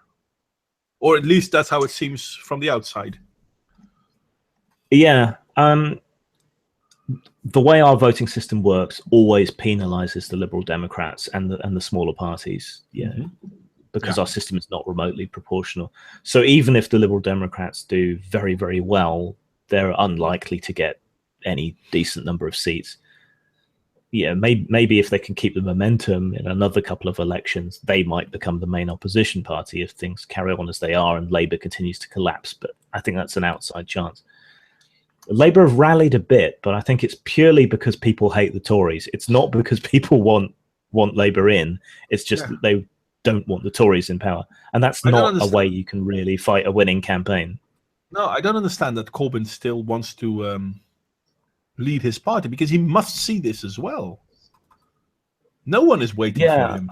or at least that's how it seems from the outside. Yeah, the way our voting system works always penalises the Liberal Democrats and the smaller parties. Because our system is not remotely proportional. So even if the Liberal Democrats do very, very well, they're unlikely to get any decent number of seats. Yeah, maybe if they can keep the momentum in another couple of elections, they might become the main opposition party if things carry on as they are and Labour continues to collapse. But I think that's an outside chance. Labour have rallied a bit, but I think it's purely because people hate the Tories. It's not because people want Labour in. It's just that they don't want the Tories in power. And that's not a way you can really fight a winning campaign. No, I don't understand that Corbyn still wants to lead his party, because he must see this as well. No one is waiting for him.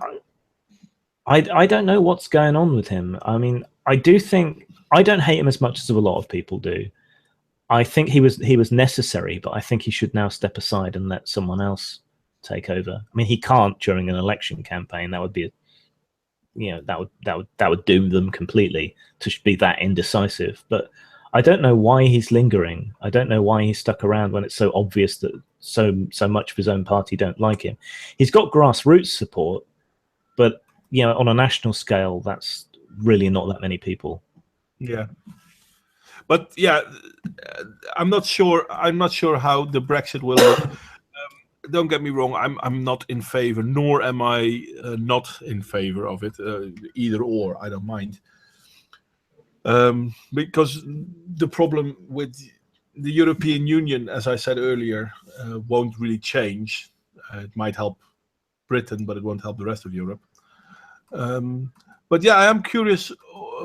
I don't know what's going on with him. I mean, I don't hate him as much as a lot of people do. I think he was necessary, but I think he should now step aside and let someone else take over. I mean, he can't during an election campaign. That would be that would doom them completely to be that indecisive. But I don't know why he's lingering. I don't know why he's stuck around when it's so obvious that so much of his own party don't like him. He's got grassroots support, but on a national scale, that's really not that many people. Yeah, but I'm not sure. I'm not sure how the Brexit will look. Don't get me wrong. I'm not in favor, nor am I not in favor of it. Either or, I don't mind. Because the problem with the European Union, as I said earlier, won't really change. It might help Britain, but it won't help the rest of Europe. But I am curious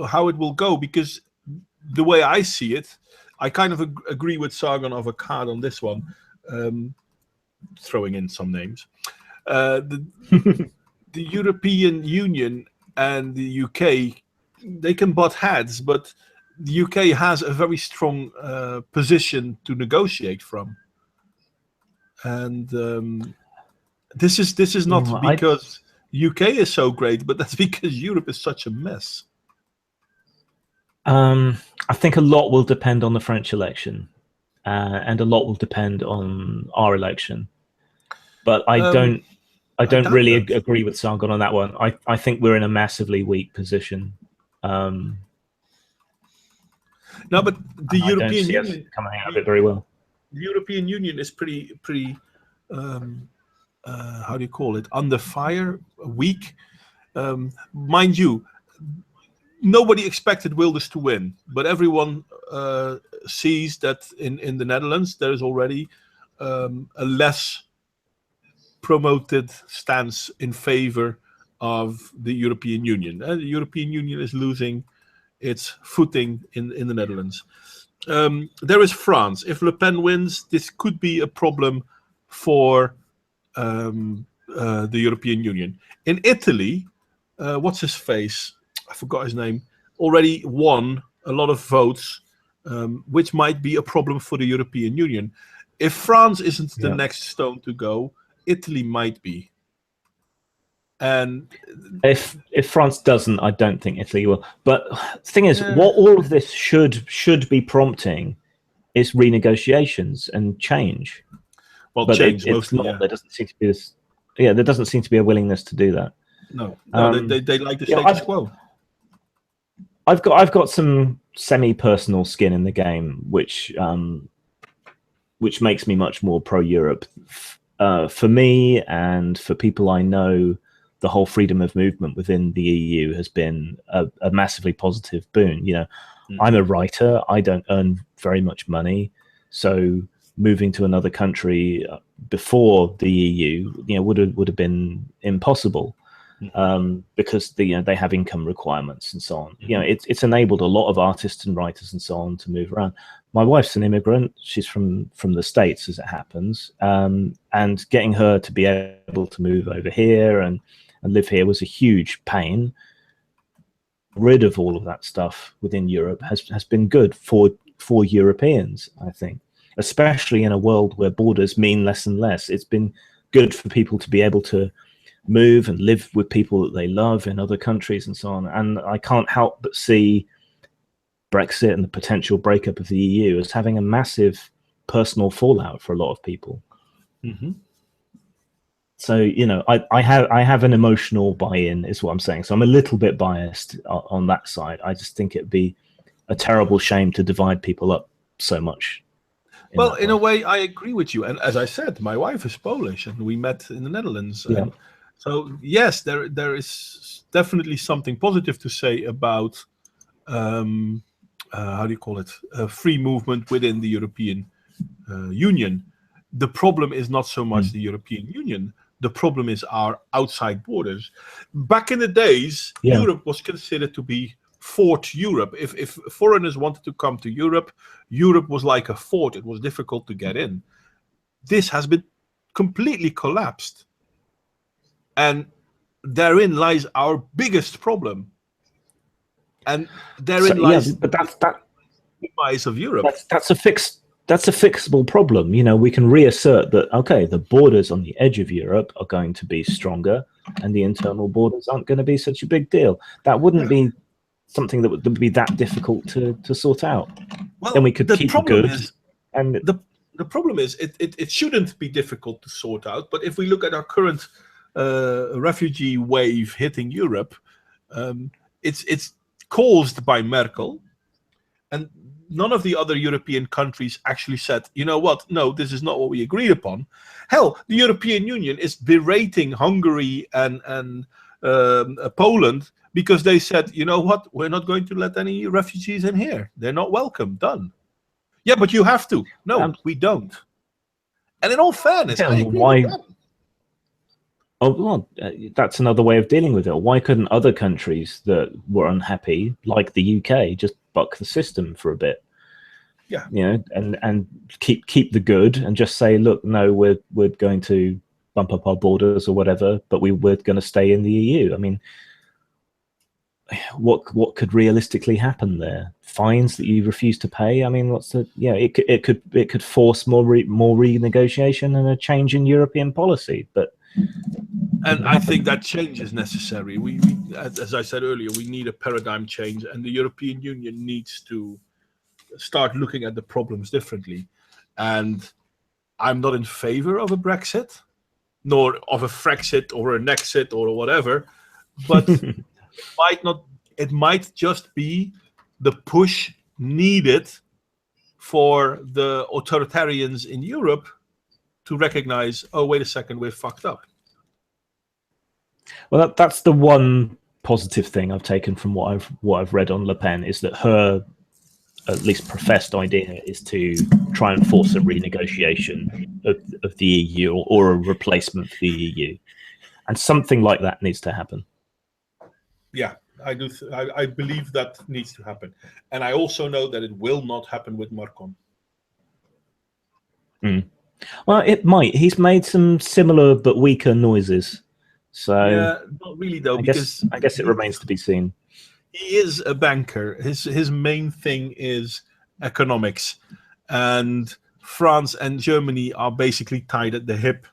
how it will go, because the way I see it, I kind of agree with Sargon of Akkad on this one, throwing in some names. The European Union and the UK, they can butt heads, but the UK has a very strong position to negotiate from, and this is not because UK is so great, but that's because Europe is such a mess. I think a lot will depend on the French election, and a lot will depend on our election. But I don't really agree with Sargon on that one. I think we're in a massively weak position. No, but the European Union coming out of it very well. The European Union is pretty how do you call it? Under fire, weak. Mind you, nobody expected Wilders to win, but everyone sees that in the Netherlands there is already a less promoted stance in favor of the European Union. The European Union is losing its footing in the Netherlands. There is France. If Le Pen wins, this could be a problem for the European Union. In Italy, what's his face? I forgot his name. Already won a lot of votes, which might be a problem for the European Union. If France isn't the next stone to go, Italy might be. And if France doesn't, I don't think Italy will. But the thing is, what all of this should be prompting is renegotiations and change. Well, but change it's mostly. Not. There doesn't seem to be this. Yeah, there doesn't seem to be a willingness to do that. No, they like the status quo. I've got some semi-personal skin in the game, which makes me much more pro-Europe. For me and for people I know, the whole freedom of movement within the EU has been a massively positive boon. I'm a writer. I don't earn very much money, so moving to another country before the EU, would have been impossible, because they have income requirements and so on. It's enabled a lot of artists and writers and so on to move around. My wife's an immigrant. She's from the States, as it happens, and getting her to be able to move over here and live here was a huge pain. Rid of all of that stuff within Europe has been good for Europeans, I think, especially in a world where borders mean less and less. It's been good for people to be able to move and live with people that they love in other countries and so on. And I can't help but see Brexit and the potential breakup of the EU as having a massive personal fallout for a lot of people. Mm-hmm. So, I have an emotional buy-in, is what I'm saying. So I'm a little bit biased on that side. I just think it'd be a terrible shame to divide people up. so much. Well, in a way, I agree with you. And as I said, my wife is Polish, and we met in the Netherlands. Yeah. And so, yes, there is definitely something positive to say about how do you call it? Free movement within the European Union. The problem is not so much the European Union. The problem is our outside borders. Back in the days, Europe was considered to be Fort Europe. If foreigners wanted to come to Europe, Europe was like a fort. It was difficult to get in. This has been completely collapsed. And therein lies our biggest problem. And therein lies but that's the demise of Europe. That's a fixable problem. You know, we can reassert that, okay, the borders on the edge of Europe are going to be stronger and the internal borders aren't going to be such a big deal. That wouldn't be something that would be that difficult to sort out. Well, then we could keep the goods. And the problem is it shouldn't be difficult to sort out. But if we look at our current refugee wave hitting Europe, it's caused by Merkel. And none of the other European countries actually said, you know what, no, this is not what we agreed upon. Hell, the European Union is berating Hungary and Poland because they said, you know what, we're not going to let any refugees in here. They're not welcome. Done. Yeah, but you have to. No, we don't. And in all fairness, I agree with that. Oh, well, that's another way of dealing with it. Why couldn't other countries that were unhappy, like the UK, just buck the system for a bit? Yeah, you know, and keep the good and just say, look, no, we're going to bump up our borders or whatever, but we're going to stay in the EU. I mean, what could realistically happen there? Fines that you refuse to pay? I mean, it could force more renegotiation and a change in European policy, but. And I think that change is necessary. We, as I said earlier, we need a paradigm change, and the European Union needs to start looking at the problems differently. And I'm not in favor of a Brexit, nor of a Frexit or a Nexit or whatever, but it might just be the push needed for the authoritarians in Europe to recognize, oh, wait a second, we're fucked up. Well, that's the one positive thing I've taken from what I've read on Le Pen, is that her at least professed idea is to try and force a renegotiation of the EU or a replacement for the EU, and something like that needs to happen. Yeah, I do. I believe that needs to happen, and I also know that it will not happen with Macron. Well, it might. He's made some similar but weaker noises. So yeah, not really though. I guess it remains to be seen. He is a banker. His main thing is economics, and France and Germany are basically tied at the hip.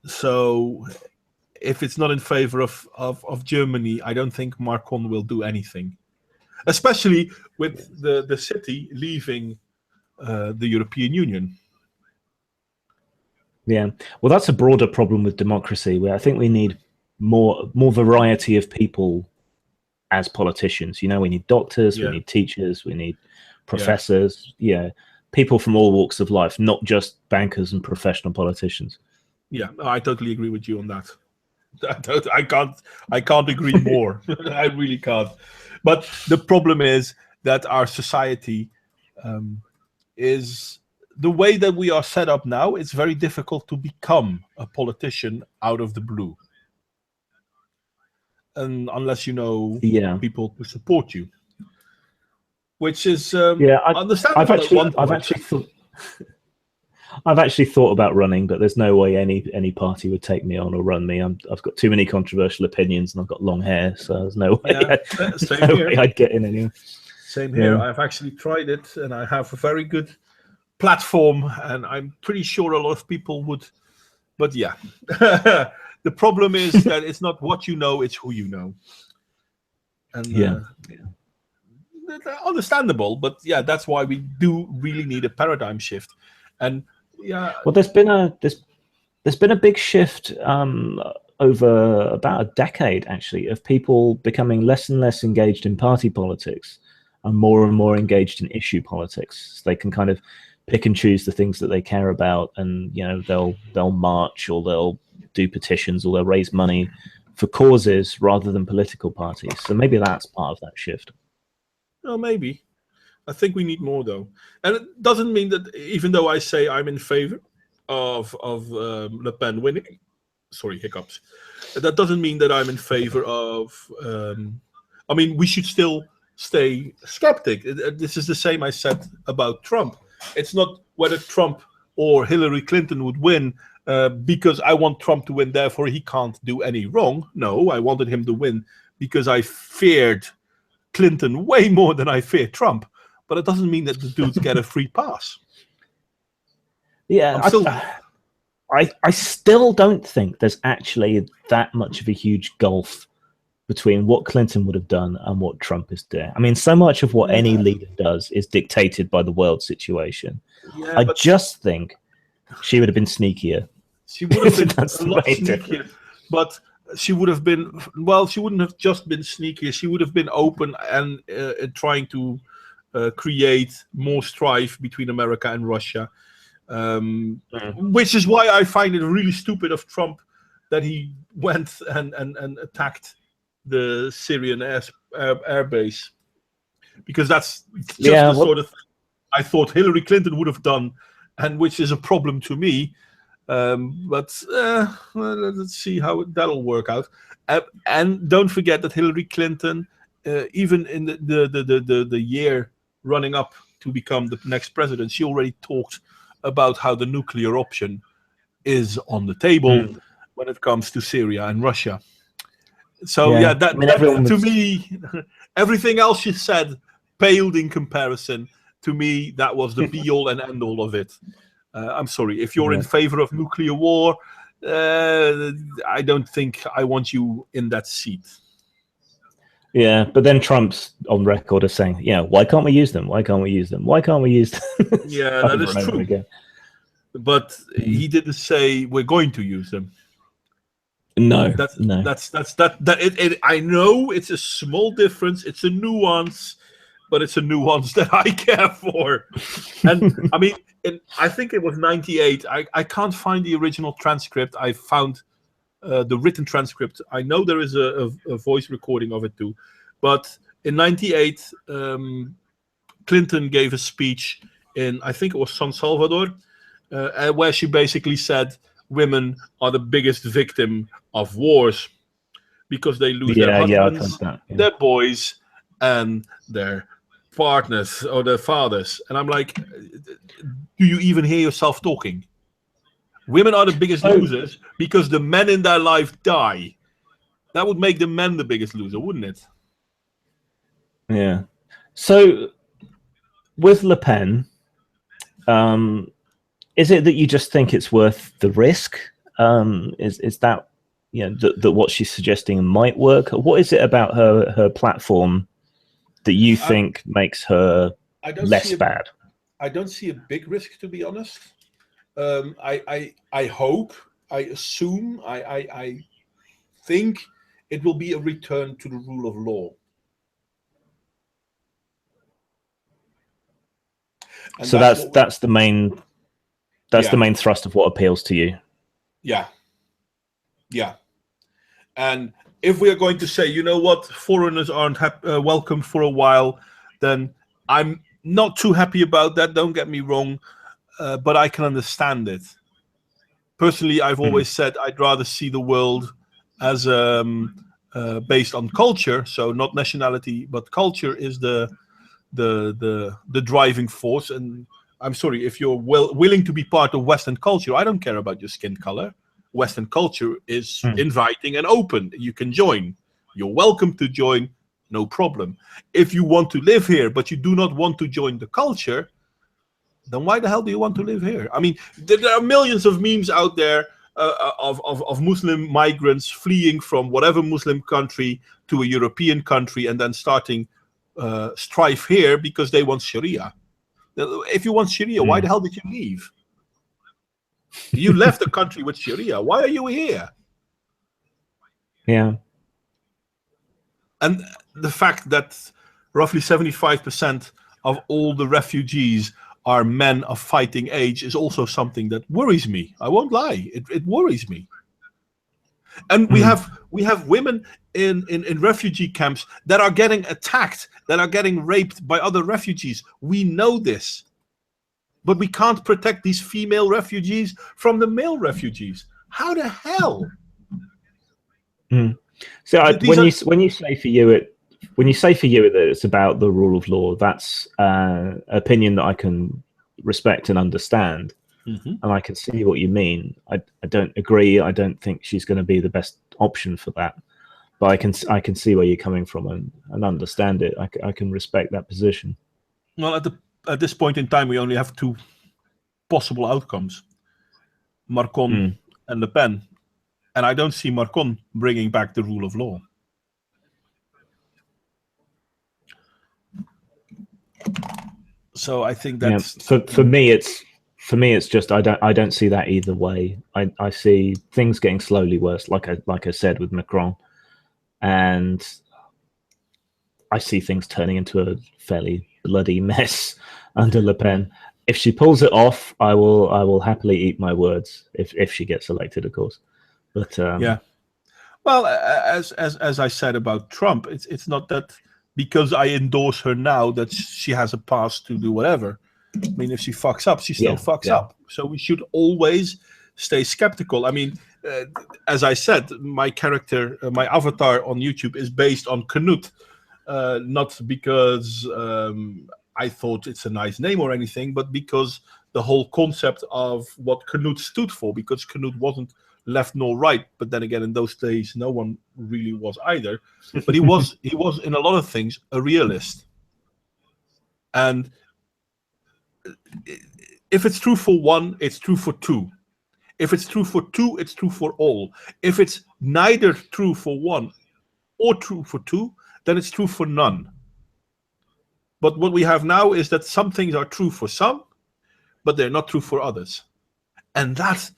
So if it's not in favor of Germany, I don't think Macron will do anything, especially with the city leaving the European Union. Yeah, well, that's a broader problem with democracy, where I think we need more variety of people as politicians. You know, we need doctors, we need teachers, we need professors. Yeah, people from all walks of life, not just bankers and professional politicians. Yeah, I totally agree with you on that. I can't agree more. I really can't. But the problem is that our society is the way that we are set up now. It's very difficult to become a politician out of the blue, and unless you know people who support you, which is understandable. I've actually thought about running, but there's no way any party would take me on or run me. I've got too many controversial opinions, and I've got long hair, so there's no way, I'd get in anyway. Same here. I've actually tried it, and I have a very good platform, and I'm pretty sure a lot of people would. But yeah, the problem is that it's not what you know, it's who you know. And understandable, but yeah, that's why we do really need a paradigm shift. And well, there's been a big shift over about a decade, actually, of people becoming less and less engaged in party politics are more and more engaged in issue politics. So they can kind of pick and choose the things that they care about, and they'll march, or they'll do petitions, or they'll raise money for causes rather than political parties. So maybe that's part of that shift. Well, maybe. I think we need more, though. And it doesn't mean that, even though I say I'm in favor of Le Pen winning, sorry, hiccups, that doesn't mean that I'm in favor of... I mean, we should still stay skeptic. This is the same I said about Trump. It's not whether Trump or Hillary Clinton would win because I want Trump to win, therefore he can't do any wrong. No, I wanted him to win because I feared Clinton way more than I feared Trump. But it doesn't mean that the dudes get a free pass. Yeah, I still don't think there's actually that much of a huge gulf between what Clinton would have done and what Trump is doing. I mean, so much of what any leader does is dictated by the world situation. Yeah, I just think she would have been sneakier. She would have been a lot sneakier, but she would have been, well, she wouldn't have just been sneakier. She would have been open and trying to create more strife between America and Russia, which is why I find it really stupid of Trump that he went and attacked the Syrian air base, because that's just the sort of thing I thought Hillary Clinton would have done, and which is a problem to me. But let's see how that'll work out. And don't forget that Hillary Clinton, even in the year running up to become the next president, she already talked about how the nuclear option is on the table when it comes to Syria and Russia. So that to me, everything else she said paled in comparison. To me, that was the be-all and end-all of it. I'm sorry, if you're in favor of nuclear war, I don't think I want you in that seat. Yeah, but then Trump's on record as saying, why can't we use them? Why can't we use them? Why can't we use them? Yeah, that is true. Again. But he didn't say we're going to use them. No, that's that. I know it's a small difference. It's a nuance, but it's a nuance that I care for. And I mean, I think it was 98. I can't find the original transcript. I found the written transcript. I know there is a voice recording of it too. But in 98, Clinton gave a speech in, I think it was San Salvador, where she basically said women are the biggest victim of wars because they lose their husbands, their boys, and their partners or their fathers. And I'm like, do you even hear yourself talking? Women are the biggest losers because the men in their life die. That would make the men the biggest loser, wouldn't it? Yeah. So with Le Pen, is it that you just think it's worth the risk? Is that that what she's suggesting might work? What is it about her platform that you think makes her less bad? I don't see a big risk, to be honest. I hope, I assume, I think it will be a return to the rule of law. And so that's the main the main thrust of what appeals to you. Yeah. And if we are going to say, you know what, foreigners aren't welcome for a while, then I'm not too happy about that. Don't get me wrong, but I can understand it. Personally, I've always said I'd rather see the world as based on culture, so not nationality, but culture is the driving force. And I'm sorry, if you're willing to be part of Western culture, I don't care about your skin color. Western culture is inviting and open. You can join. You're welcome to join, no problem. If you want to live here, but you do not want to join the culture, then why the hell do you want to live here? I mean, there are millions of memes out there of Muslim migrants fleeing from whatever Muslim country to a European country and then starting strife here because they want Sharia. If you want Sharia, why the hell did you leave? You left the country with Sharia. Why are you here? Yeah. And the fact that roughly 75% of all the refugees are men of fighting age is also something that worries me. I won't lie. It worries me. And we have women in refugee camps that are getting attacked, that are getting raped by other refugees. We know this. But we can't protect these female refugees from the male refugees. How the hell? So when you say for you that it's about the rule of law, that's opinion that I can respect and understand, and I can see what you mean. I don't agree. I don't think she's going to be the best option for that, but I can see where you're coming from and understand it. I can respect that position. Well, at this point in time, we only have two possible outcomes: Macron and Le Pen. And I don't see Macron bringing back the rule of law. So I think that's for me. It's just I don't see that either way. I see things getting slowly worse, like I said with Macron, and I see things turning into a fairly bloody mess under Le Pen. If she pulls it off, I will happily eat my words. If she gets elected, of course. But yeah, well, as I said about Trump, it's not that because I endorse her now that she has a pass to do whatever. I mean, if she fucks up, she still fucks up. So we should always stay skeptical. I mean, as I said, my character, my avatar on YouTube is based on Knut, not because I thought it's a nice name or anything, but because the whole concept of what Knut stood for, because Knut wasn't left nor right, but then again, in those days, no one really was either. But he was in a lot of things a realist. And if it's true for one, it's true for two. If it's true for two, it's true for all. If it's neither true for one or true for two, then it's true for none. But what we have now is that some things are true for some, but they're not true for others. And that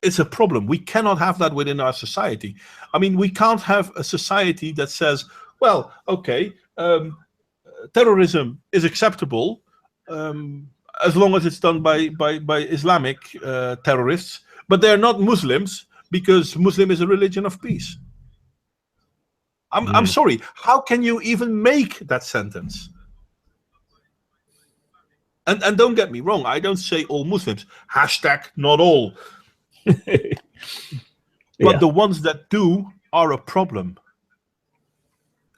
it's a problem. We cannot have that within our society. I mean, we can't have a society that says, well, okay, terrorism is acceptable as long as it's done by Islamic terrorists, but they're not Muslims because Muslim is a religion of peace. I'm sorry. How can you even make that sentence? And don't get me wrong. I don't say all Muslims. Hashtag not all. But the ones that do are a problem,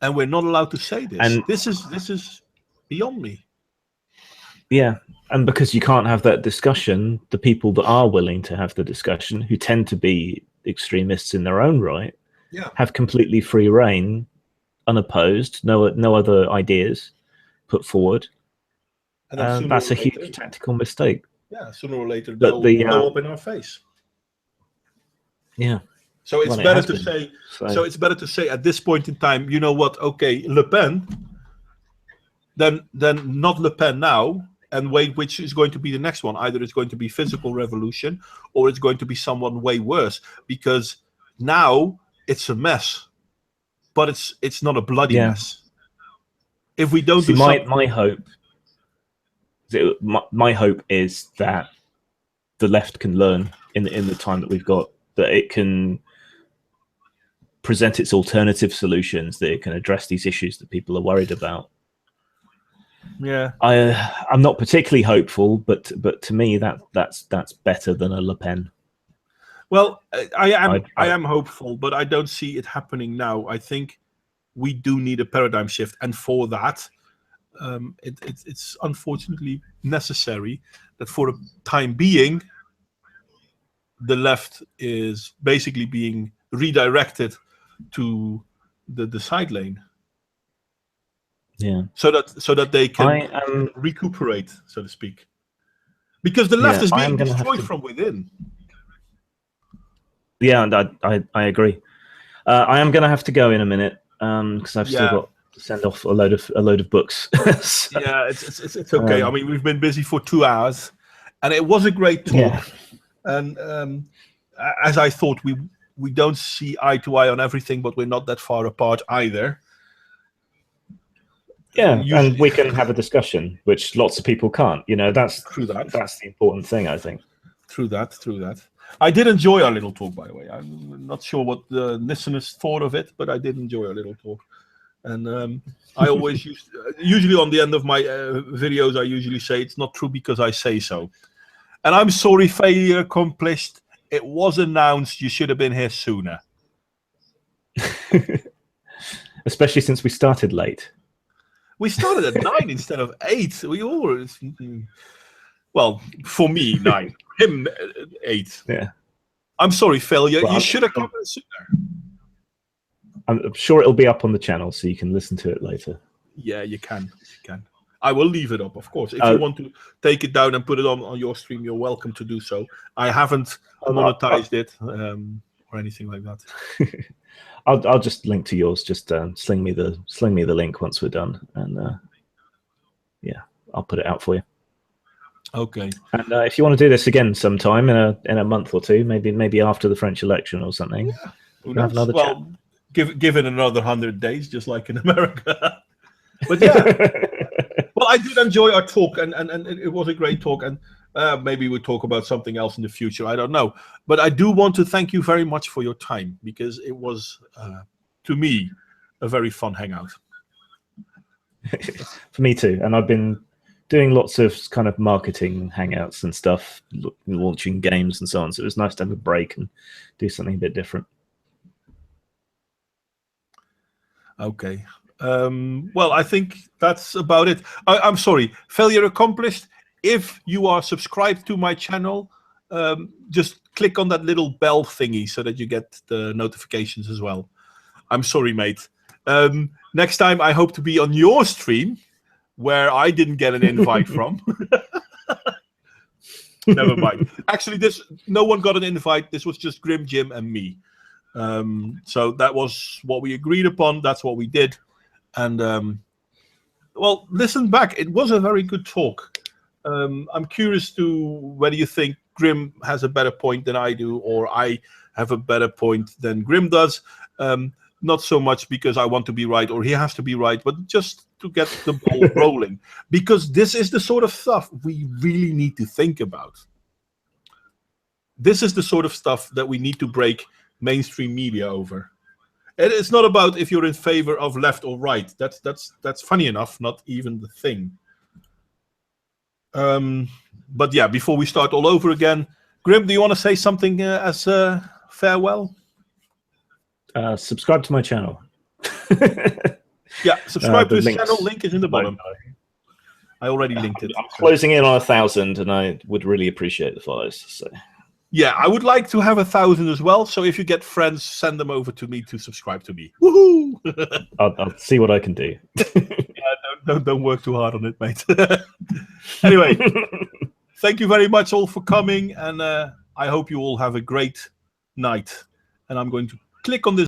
and we're not allowed to say this. And this is beyond me. Yeah, and because you can't have that discussion, the people that are willing to have the discussion, who tend to be extremists in their own right, have completely free reign, unopposed, no other ideas put forward. And that's a huge tactical mistake. Yeah, sooner or later they'll blow up in our face. Yeah. So it's better to say. So it's better to say at this point in time. You know what? Okay, Le Pen. Then not Le Pen now, and wait, which is going to be the next one? Either it's going to be physical revolution, or it's going to be someone way worse. Because now it's a mess, but it's not a bloody mess. If we don't do my hope is that the left can learn in the time that we've got, that it can present its alternative solutions, that it can address these issues that people are worried about. Yeah, I'm not particularly hopeful, but to me that's better than a Le Pen. Well, I am hopeful, but I don't see it happening now. I think we do need a paradigm shift, and for that, it's unfortunately necessary that for the time being, the left is basically being redirected to the side lane. Yeah. So that they can recuperate, so to speak. Because the left is being destroyed from within. Yeah, and I agree. I am going to have to go in a minute because I've still got to send off a load of books. So. Yeah, it's okay. I mean, we've been busy for 2 hours, and it was a great talk. Yeah. And as I thought, we don't see eye to eye on everything, but we're not that far apart either. Yeah, and we can have a discussion, which lots of people can't. That's the important thing, I think. True that. I did enjoy our little talk, by the way. I'm not sure what the listeners thought of it, but I did enjoy our little talk. And I always usually on the end of my videos, I usually say it's not true because I say so. And I'm sorry, failure accomplished. It was announced. You should have been here sooner. Especially since we started late. We started at 9 instead of 8. We always, well, for me, 9. Him, 8. Yeah. I'm sorry, failure. You should have come sooner. I'm sure it'll be up on the channel, so you can listen to it later. Yeah, you can. I will leave it up, of course. If you want to take it down and put it on your stream, you're welcome to do so. I haven't monetized it or anything like that. I'll just link to yours. Just sling me the link once we're done, and yeah, I'll put it out for you. Okay. And if you want to do this again sometime in a month or two, maybe after the French election or something, yeah. we'll have another chat. Give it another 100 days, just like in America. But yeah. Well, I did enjoy our talk, and it was a great talk, and maybe we'll talk about something else in the future. I don't know. But I do want to thank you very much for your time, because it was, to me, a very fun hangout. For me too. And I've been doing lots of kind of marketing hangouts and stuff, launching games and so on. So it was nice to have a break and do something a bit different. Okay. Well, I think that's about it. I'm sorry, failure accomplished. If you are subscribed to my channel, just click on that little bell thingy so that you get the notifications as well. I'm sorry, mate. Next time, I hope to be on your stream, where I didn't get an invite from. Never mind. Actually, no one got an invite. This was just Grim, Jim, and me. So that was what we agreed upon. That's what we did. And well, listen back. It was a very good talk. I'm curious to whether you think Grim has a better point than I do, or I have a better point than Grim does. Not so much because I want to be right or he has to be right, but just to get the ball rolling. Because this is the sort of stuff we really need to think about. This is the sort of stuff that we need to break mainstream media over. And it's not about if you're in favor of left or right. That's funny enough, not even the thing. But yeah, before we start all over again, Grim, do you want to say something as farewell? Subscribe to my channel. Yeah, subscribe to his channel. Link is in the bottom. I already linked it. I'm closing in on 1,000, and I would really appreciate the follows. So. Yeah, I would like to have 1,000 as well. So if you get friends, send them over to me to subscribe to me. Woohoo! I'll see what I can do. Yeah, don't work too hard on it, mate. Anyway, thank you very much all for coming, and I hope you all have a great night. And I'm going to click on this